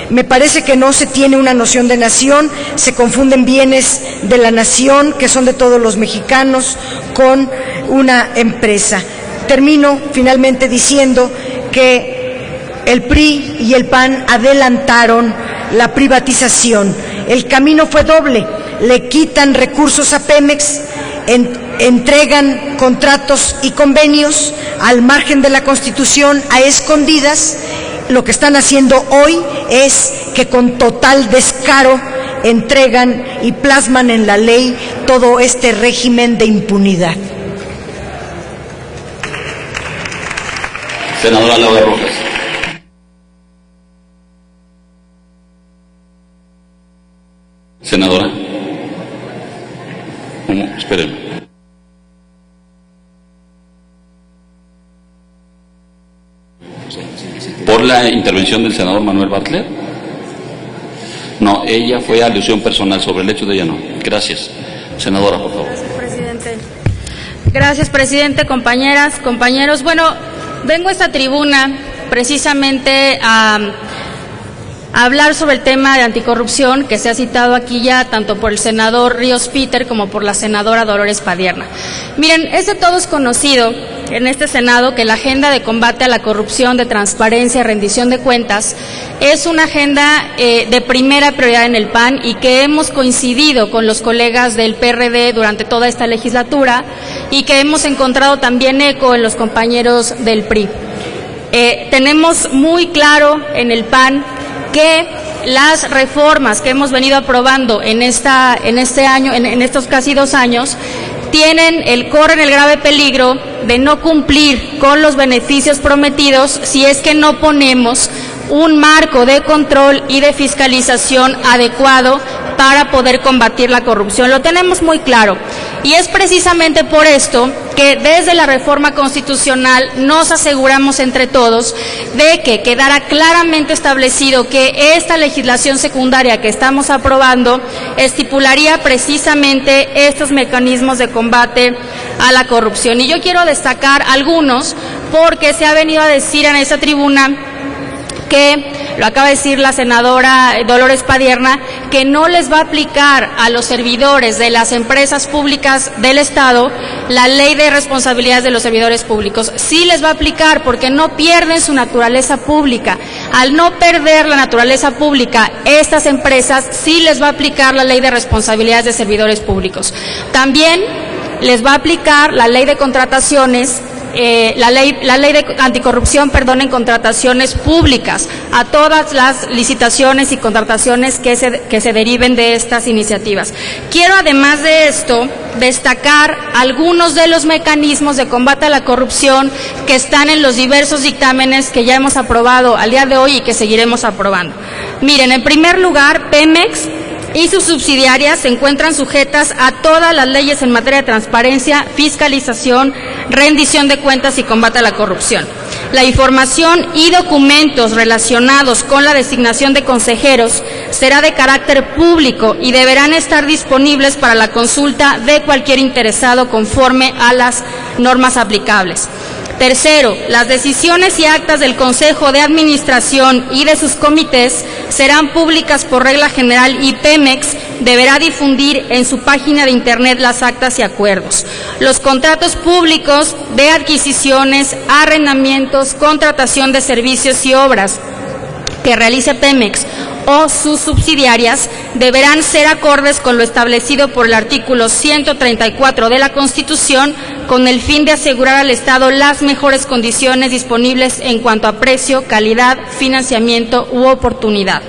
Me parece que no se tiene una noción de nación, se confunden bienes de la nación, que son de todos los mexicanos, con una empresa. Termino finalmente diciendo que el PRI y el PAN adelantaron la privatización. El camino fue doble: le quitan recursos a Pemex, entregan contratos y convenios al margen de la Constitución, a escondidas. Lo que están haciendo hoy es que con total descaro entregan y plasman en la ley todo este régimen de impunidad. Senadora Laura Rojas. Senadora. Espérenme. ¿Por la intervención del senador Manuel Bartlett? No, ella fue alusión personal, sobre el hecho de ella no. Gracias. Senadora, por favor. Gracias, presidente. Gracias, presidente, compañeras, compañeros. Bueno, vengo a esta tribuna precisamente a hablar sobre el tema de anticorrupción que se ha citado aquí ya tanto por el senador Ríos Peter como por la senadora Dolores Padierna. Miren, es de todos conocido en este Senado que la agenda de combate a la corrupción, de transparencia y rendición de cuentas es una agenda de primera prioridad en el PAN, y que hemos coincidido con los colegas del PRD durante toda esta legislatura, y que hemos encontrado también eco en los compañeros del PRI. Tenemos muy claro en el PAN que las reformas que hemos venido aprobando en este año, en estos casi 2 años, corren el grave peligro de no cumplir con los beneficios prometidos si es que no ponemos un marco de control y de fiscalización adecuado para poder combatir la corrupción. Lo tenemos muy claro. Y es precisamente por esto que desde la reforma constitucional nos aseguramos entre todos de que quedara claramente establecido que esta legislación secundaria que estamos aprobando estipularía precisamente estos mecanismos de combate a la corrupción. Y yo quiero destacar algunos porque se ha venido a decir en esta tribuna que, lo acaba de decir la senadora Dolores Padierna, que no les va a aplicar a los servidores de las empresas públicas del Estado la ley de responsabilidades de los servidores públicos. Sí les va a aplicar porque no pierden su naturaleza pública. Al no perder la naturaleza pública, estas empresas sí les va a aplicar la ley de responsabilidades de servidores públicos. También les va a aplicar la ley de contrataciones, la ley de anticorrupción, en contrataciones públicas, a todas las licitaciones y contrataciones que se deriven de estas iniciativas. Quiero, además de esto, destacar algunos de los mecanismos de combate a la corrupción que están en los diversos dictámenes que ya hemos aprobado al día de hoy y que seguiremos aprobando. Miren, en primer lugar, Pemex y sus subsidiarias se encuentran sujetas a todas las leyes en materia de transparencia, fiscalización, rendición de cuentas y combate a la corrupción. La información y documentos relacionados con la designación de consejeros será de carácter público y deberán estar disponibles para la consulta de cualquier interesado conforme a las normas aplicables. Tercero, las decisiones y actas del Consejo de Administración y de sus comités serán públicas por regla general y Pemex deberá difundir en su página de Internet las actas y acuerdos. Los contratos públicos de adquisiciones, arrendamientos, contratación de servicios y obras que realice Pemex o sus subsidiarias deberán ser acordes con lo establecido por el artículo 134 de la Constitución, con el fin de asegurar al Estado las mejores condiciones disponibles en cuanto a precio, calidad, financiamiento u oportunidad.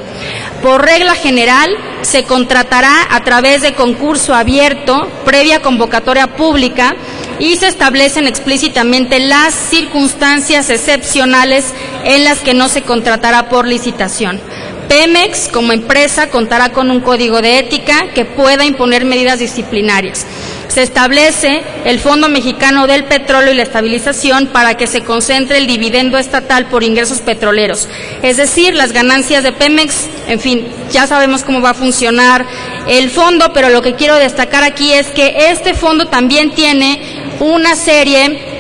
Por regla general, se contratará a través de concurso abierto, previa convocatoria pública, y se establecen explícitamente las circunstancias excepcionales en las que no se contratará por licitación. Pemex, como empresa, contará con un código de ética que pueda imponer medidas disciplinarias. Se establece el Fondo Mexicano del Petróleo y la Estabilización para que se concentre el dividendo estatal por ingresos petroleros, es decir, las ganancias de Pemex. En fin, ya sabemos cómo va a funcionar el fondo, pero lo que quiero destacar aquí es que este fondo también tiene una serie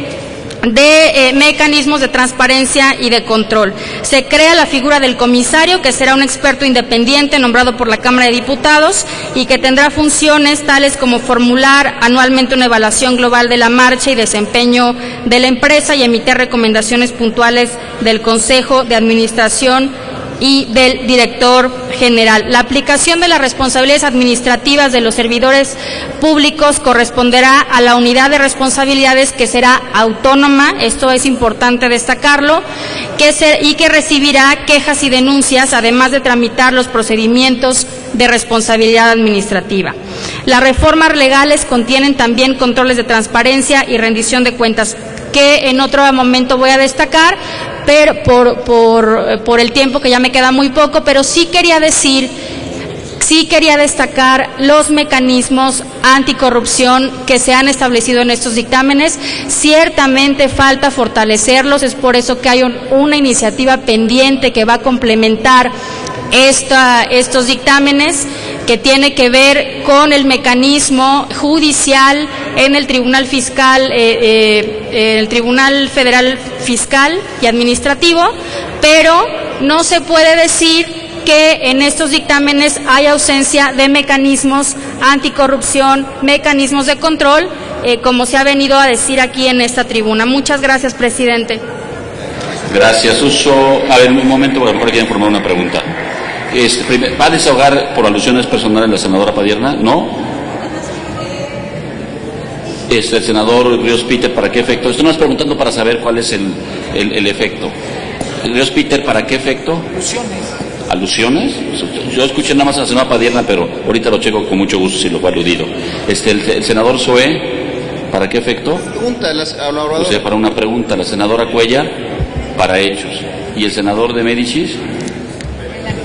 de mecanismos de transparencia y de control. Se crea la figura del comisario, que será un experto independiente nombrado por la Cámara de Diputados y que tendrá funciones tales como formular anualmente una evaluación global de la marcha y desempeño de la empresa y emitir recomendaciones puntuales del Consejo de Administración y del director general. La aplicación de las responsabilidades administrativas de los servidores públicos corresponderá a la unidad de responsabilidades, que será autónoma, esto es importante destacarlo, y que recibirá quejas y denuncias, además de tramitar los procedimientos de responsabilidad administrativa. Las reformas legales contienen también controles de transparencia y rendición de cuentas, que en otro momento voy a destacar, pero por el tiempo que ya me queda muy poco, pero sí quería destacar los mecanismos anticorrupción que se han establecido en estos dictámenes. Ciertamente falta fortalecerlos, es por eso que hay una iniciativa pendiente que va a complementar estos dictámenes, que tiene que ver con el mecanismo judicial en el Tribunal Fiscal, el Tribunal Federal Fiscal y Administrativo, pero no se puede decir que en estos dictámenes hay ausencia de mecanismos anticorrupción, mecanismos de control, como se ha venido a decir aquí en esta tribuna. Muchas gracias, presidente. Gracias, Uso. A ver, un momento, porque a lo mejor quieren formar una pregunta. ¿Va a desahogar por alusiones personales la senadora Padierna? ¿No? El senador Ríos Peter, ¿para qué efecto? Estoy más preguntando para saber cuál es el efecto. Ríos Peter, ¿para qué efecto? ¿Alusiones? Yo escuché nada más a la senadora Padierna, pero ahorita lo checo con mucho gusto si lo fue aludido. El senador Zoé, ¿para qué efecto? Pregunta al orador. O sea, para una pregunta. La senadora Cuellar, para hechos. ¿Y el senador de Médicis?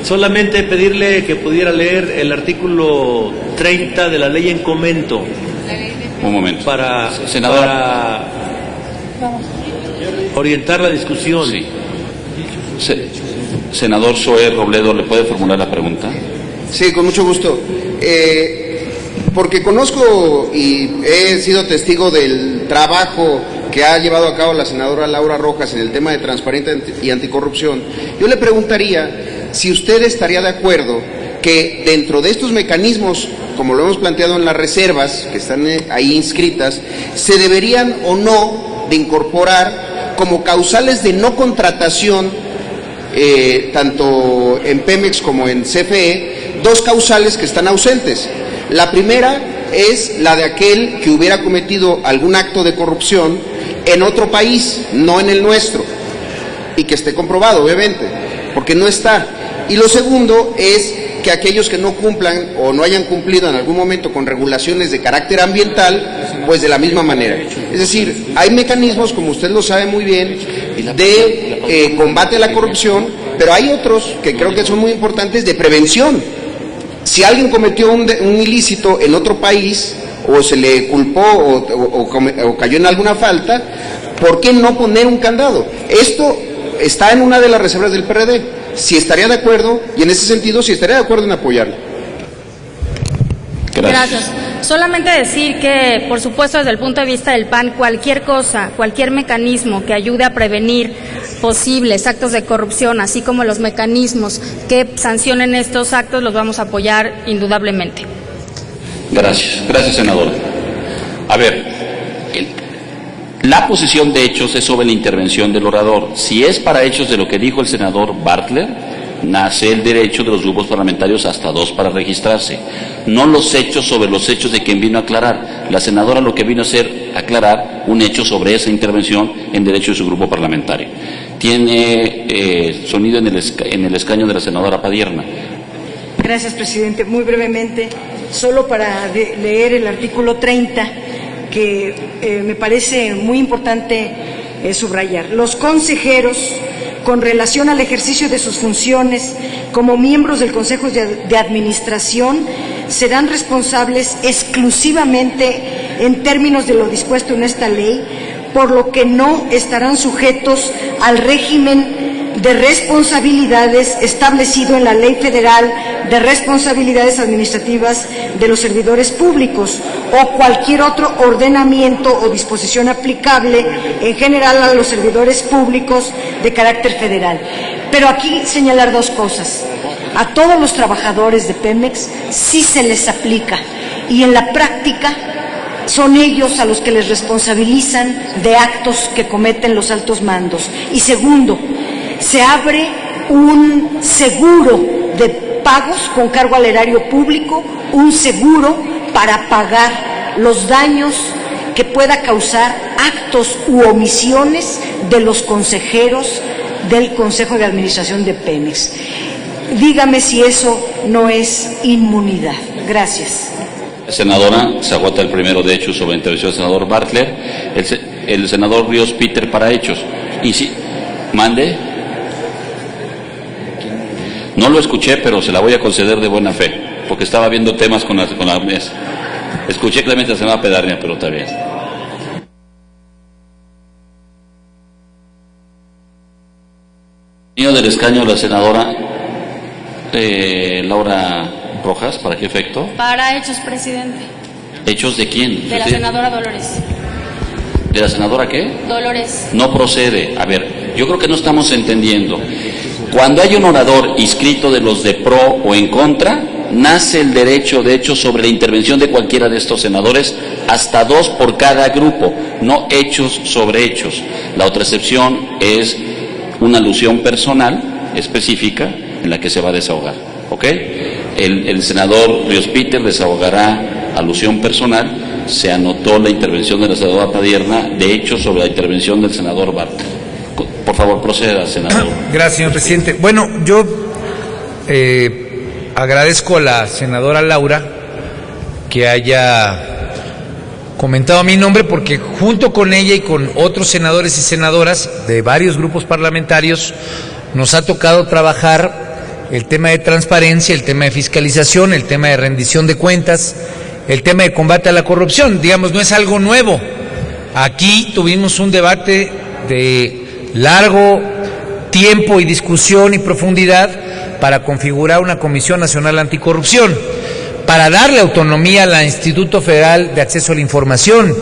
Solamente pedirle que pudiera leer el artículo 30 de la ley en comento. Un momento. Para orientar la discusión. Sí. Senador Zoé Robledo, ¿le puede formular la pregunta? Sí, con mucho gusto. Porque conozco y he sido testigo del trabajo que ha llevado a cabo la senadora Laura Rojas en el tema de transparencia y anticorrupción, yo le preguntaría si usted estaría de acuerdo que dentro de estos mecanismos, como lo hemos planteado en las reservas que están ahí inscritas, se deberían o no de incorporar como causales de no contratación, tanto en Pemex como en CFE, dos causales que están ausentes. La primera es la de aquel que hubiera cometido algún acto de corrupción en otro país, no en el nuestro, y que esté comprobado, obviamente, porque no está. Y lo segundo es que aquellos que no cumplan o no hayan cumplido en algún momento con regulaciones de carácter ambiental, pues de la misma manera. Es decir, hay mecanismos, como usted lo sabe muy bien, de combate a la corrupción, pero hay otros que creo que son muy importantes de prevención. Si alguien cometió un ilícito en otro país, o se le culpó o cayó en alguna falta, ¿por qué no poner un candado? Esto está en una de las reservas del PRD. Si estaría de acuerdo, y en ese sentido, si estaría de acuerdo en apoyarlo. Gracias. Solamente decir que, por supuesto, desde el punto de vista del PAN, cualquier cosa, cualquier mecanismo que ayude a prevenir posibles actos de corrupción, así como los mecanismos que sancionen estos actos, los vamos a apoyar indudablemente. Gracias. Gracias, senador. A ver, la posición de hechos es sobre la intervención del orador. Si es para hechos de lo que dijo el senador Bartlett, nace el derecho de los grupos parlamentarios hasta 2 para registrarse. No los hechos sobre los hechos de quien vino a aclarar. La senadora lo que vino a hacer, aclarar un hecho sobre esa intervención en derecho de su grupo parlamentario. Tiene sonido en el escaño de la senadora Padierna. Gracias, presidente. Muy brevemente, solo para leer el artículo 30, que me parece muy importante subrayar. Los consejeros, con relación al ejercicio de sus funciones como miembros del Consejo de Administración, serán responsables exclusivamente en términos de lo dispuesto en esta ley, por lo que no estarán sujetos al régimen de responsabilidades establecido en la Ley Federal de Responsabilidades Administrativas de los Servidores Públicos o cualquier otro ordenamiento o disposición aplicable en general a los servidores públicos de carácter federal. Pero aquí señalar dos cosas. A todos los trabajadores de Pemex sí se les aplica, y en la práctica son ellos a los que les responsabilizan de actos que cometen los altos mandos. Y segundo, se abre un seguro de pagos con cargo al erario público, un seguro para pagar los daños que pueda causar actos u omisiones de los consejeros del Consejo de Administración de Pemex. Dígame si eso no es inmunidad. Gracias. Senadora, se agota el primero de hechos sobre la intervención del senador Bartlett. El senador Ríos Peter para hechos. Y si, mande. No lo escuché, pero se la voy a conceder de buena fe, porque estaba viendo temas con la mesa. Escuché claramente la senadora Pedarnia, pero está bien. Del escaño la senadora Laura Rojas, ¿para qué efecto? Para hechos, presidente. ¿Hechos de quién? De la senadora Dolores. ¿De la senadora qué? Dolores. No procede. A ver, yo creo que no estamos entendiendo. Cuando hay un orador inscrito de los de pro o en contra, nace el derecho de hecho sobre la intervención de cualquiera de estos senadores, hasta 2 por cada grupo, no hechos sobre hechos. La otra excepción es una alusión personal específica en la que se va a desahogar, ¿ok? El senador Ríos Peter desahogará alusión personal. Se anotó la intervención de la senadora Padierna, de hecho, sobre la intervención del senador Bartlett. Por favor, proceda, senador. Gracias, señor presidente. Bueno, yo agradezco a la senadora Laura que haya comentado mi nombre, porque junto con ella y con otros senadores y senadoras de varios grupos parlamentarios nos ha tocado trabajar el tema de transparencia, el tema de fiscalización, el tema de rendición de cuentas, el tema de combate a la corrupción. Digamos, no es algo nuevo. Aquí tuvimos un debate de largo tiempo y discusión y profundidad para configurar una Comisión Nacional Anticorrupción, para darle autonomía al Instituto Federal de Acceso a la Información,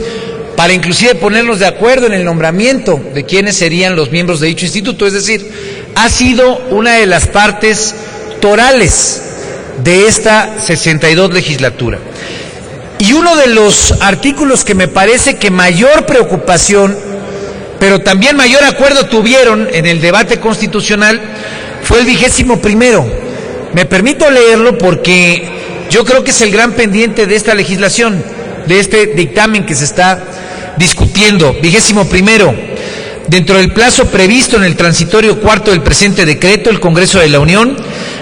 para inclusive ponernos de acuerdo en el nombramiento de quiénes serían los miembros de dicho instituto. Es decir, ha sido una de las partes torales de esta 62 legislatura. Y uno de los artículos que me parece que mayor preocupación, pero también mayor acuerdo tuvieron en el debate constitucional, fue el 21º. Me permito leerlo porque yo creo que es el gran pendiente de esta legislación, de este dictamen que se está discutiendo. 21º. Dentro del plazo previsto en el transitorio cuarto del presente decreto, el Congreso de la Unión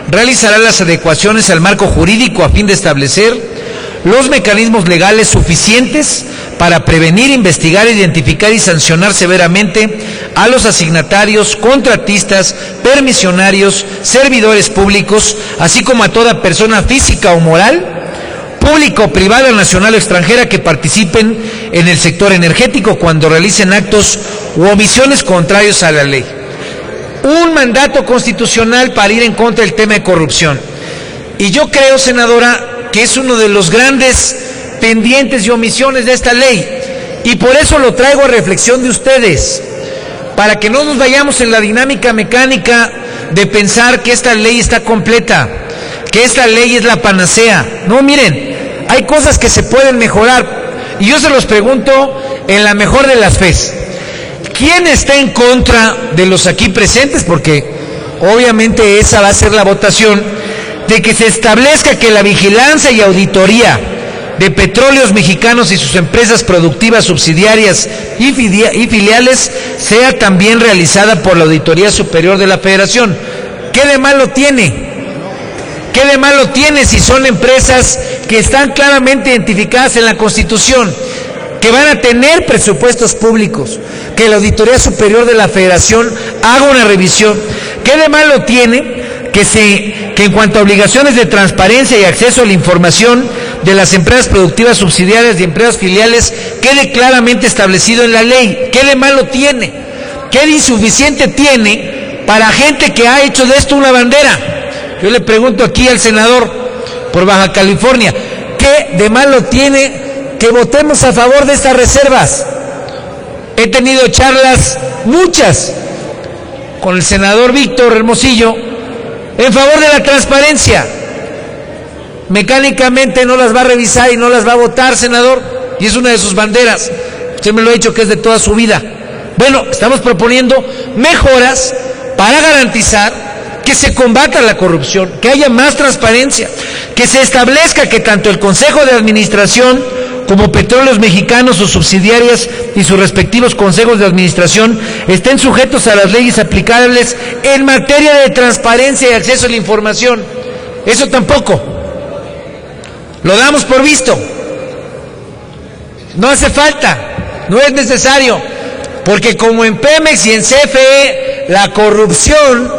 realizará las adecuaciones al marco jurídico a fin de establecer los mecanismos legales suficientes para prevenir, investigar, identificar y sancionar severamente a los asignatarios, contratistas, permisionarios, servidores públicos, así como a toda persona física o moral, pública o privada, nacional o extranjera, que participen en el sector energético cuando realicen actos u omisiones contrarios a la ley. Un mandato constitucional para ir en contra del tema de corrupción. Y yo creo, senadora, que es uno de los grandes pendientes y omisiones de esta ley, y por eso lo traigo a reflexión de ustedes, para que no nos vayamos en la dinámica mecánica de pensar que esta ley está completa, que esta ley es la panacea. No, miren, hay cosas que se pueden mejorar, y yo se los pregunto en la mejor de las fes. ¿Quién está en contra de los aquí presentes? Porque obviamente esa va a ser la votación, de que se establezca que la vigilancia y auditoría de Petróleos Mexicanos y sus empresas productivas subsidiarias y filiales sea también realizada por la Auditoría Superior de la Federación. ¿Qué de malo tiene? ¿Qué de malo tiene si son empresas que están claramente identificadas en la Constitución, que van a tener presupuestos públicos, que la Auditoría Superior de la Federación haga una revisión? ¿Qué de malo tiene que en cuanto a obligaciones de transparencia y acceso a la información de las empresas productivas subsidiarias y empresas filiales quede claramente establecido en la ley? ¿Qué de malo tiene? ¿Qué de insuficiente tiene para gente que ha hecho de esto una bandera? Yo le pregunto aquí al senador por Baja California, ¿qué de malo tiene que votemos a favor de estas reservas? He tenido charlas, muchas, con el senador Víctor Hermosillo, en favor de la transparencia. Mecánicamente no las va a revisar y no las va a votar, senador, y es una de sus banderas. Usted me lo ha dicho que es de toda su vida. Bueno, estamos proponiendo mejoras para garantizar que se combata la corrupción, que haya más transparencia, que se establezca que tanto el Consejo de Administración como Petróleos Mexicanos, sus subsidiarias y sus respectivos consejos de administración estén sujetos a las leyes aplicables en materia de transparencia y acceso a la información. Eso tampoco. Lo damos por visto. No hace falta, no es necesario, porque como en Pemex y en CFE, la corrupción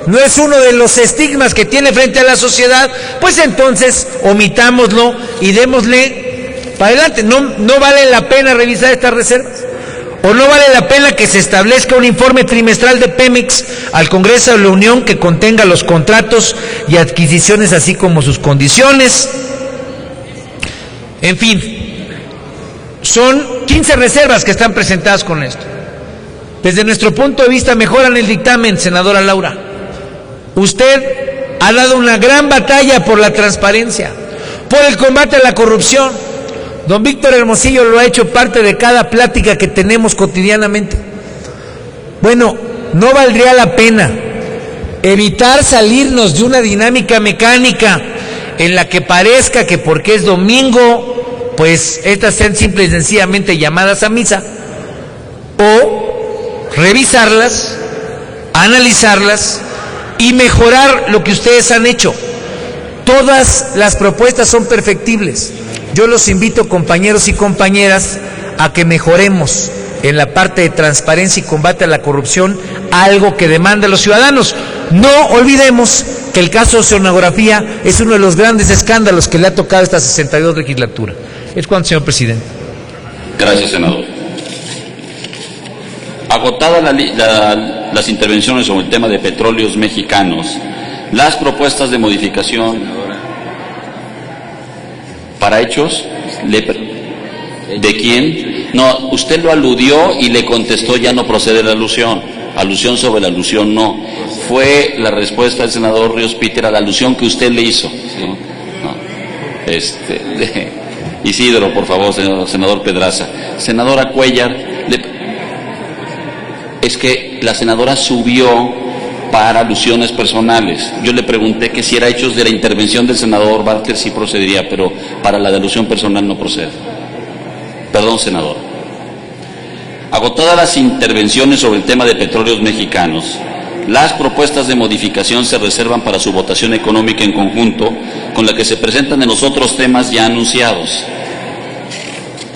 no es uno de los estigmas que tiene frente a la sociedad, pues entonces omitámoslo y démosle para adelante. No vale la pena revisar estas reservas, o no vale la pena que se establezca un informe trimestral de Pemex al Congreso de la Unión que contenga los contratos y adquisiciones, así como sus condiciones. En fin, son 15 reservas que están presentadas con esto. Desde nuestro punto de vista mejoran el dictamen, senadora Laura. Usted ha dado una gran batalla por la transparencia, por el combate a la corrupción. Don Víctor Hermosillo lo ha hecho parte de cada plática que tenemos cotidianamente. Bueno, ¿no valdría la pena evitar salirnos de una dinámica mecánica en la que parezca que porque es domingo, pues estas sean simple y sencillamente llamadas a misa? O revisarlas, analizarlas y mejorar lo que ustedes han hecho. Todas las propuestas son perfectibles. Yo los invito, compañeros y compañeras, a que mejoremos en la parte de transparencia y combate a la corrupción, algo que demandan los ciudadanos. No olvidemos que el caso de oceanografía es uno de los grandes escándalos que le ha tocado a esta 62 legislatura. Es cuanto, señor presidente. Gracias, senador. Agotadas las intervenciones sobre el tema de petróleos mexicanos, las propuestas de modificación para hechos, ¿de quién? No, usted lo aludió y le contestó, ya no procede la alusión. Alusión sobre la alusión no. Fue la respuesta del senador Ríos Peter a la alusión que usted le hizo. ¿Sí? No. Isidro, por favor, senador Pedraza. Senadora Cuellar, es que la senadora subió para alusiones personales. Yo le pregunté que si era hechos de la intervención del senador Bartlett sí procedería, pero para la de alusión personal no procede. Perdón, senador. Agotadas las intervenciones sobre el tema de petróleos mexicanos, las propuestas de modificación se reservan para su votación económica en conjunto con la que se presentan en los otros temas ya anunciados.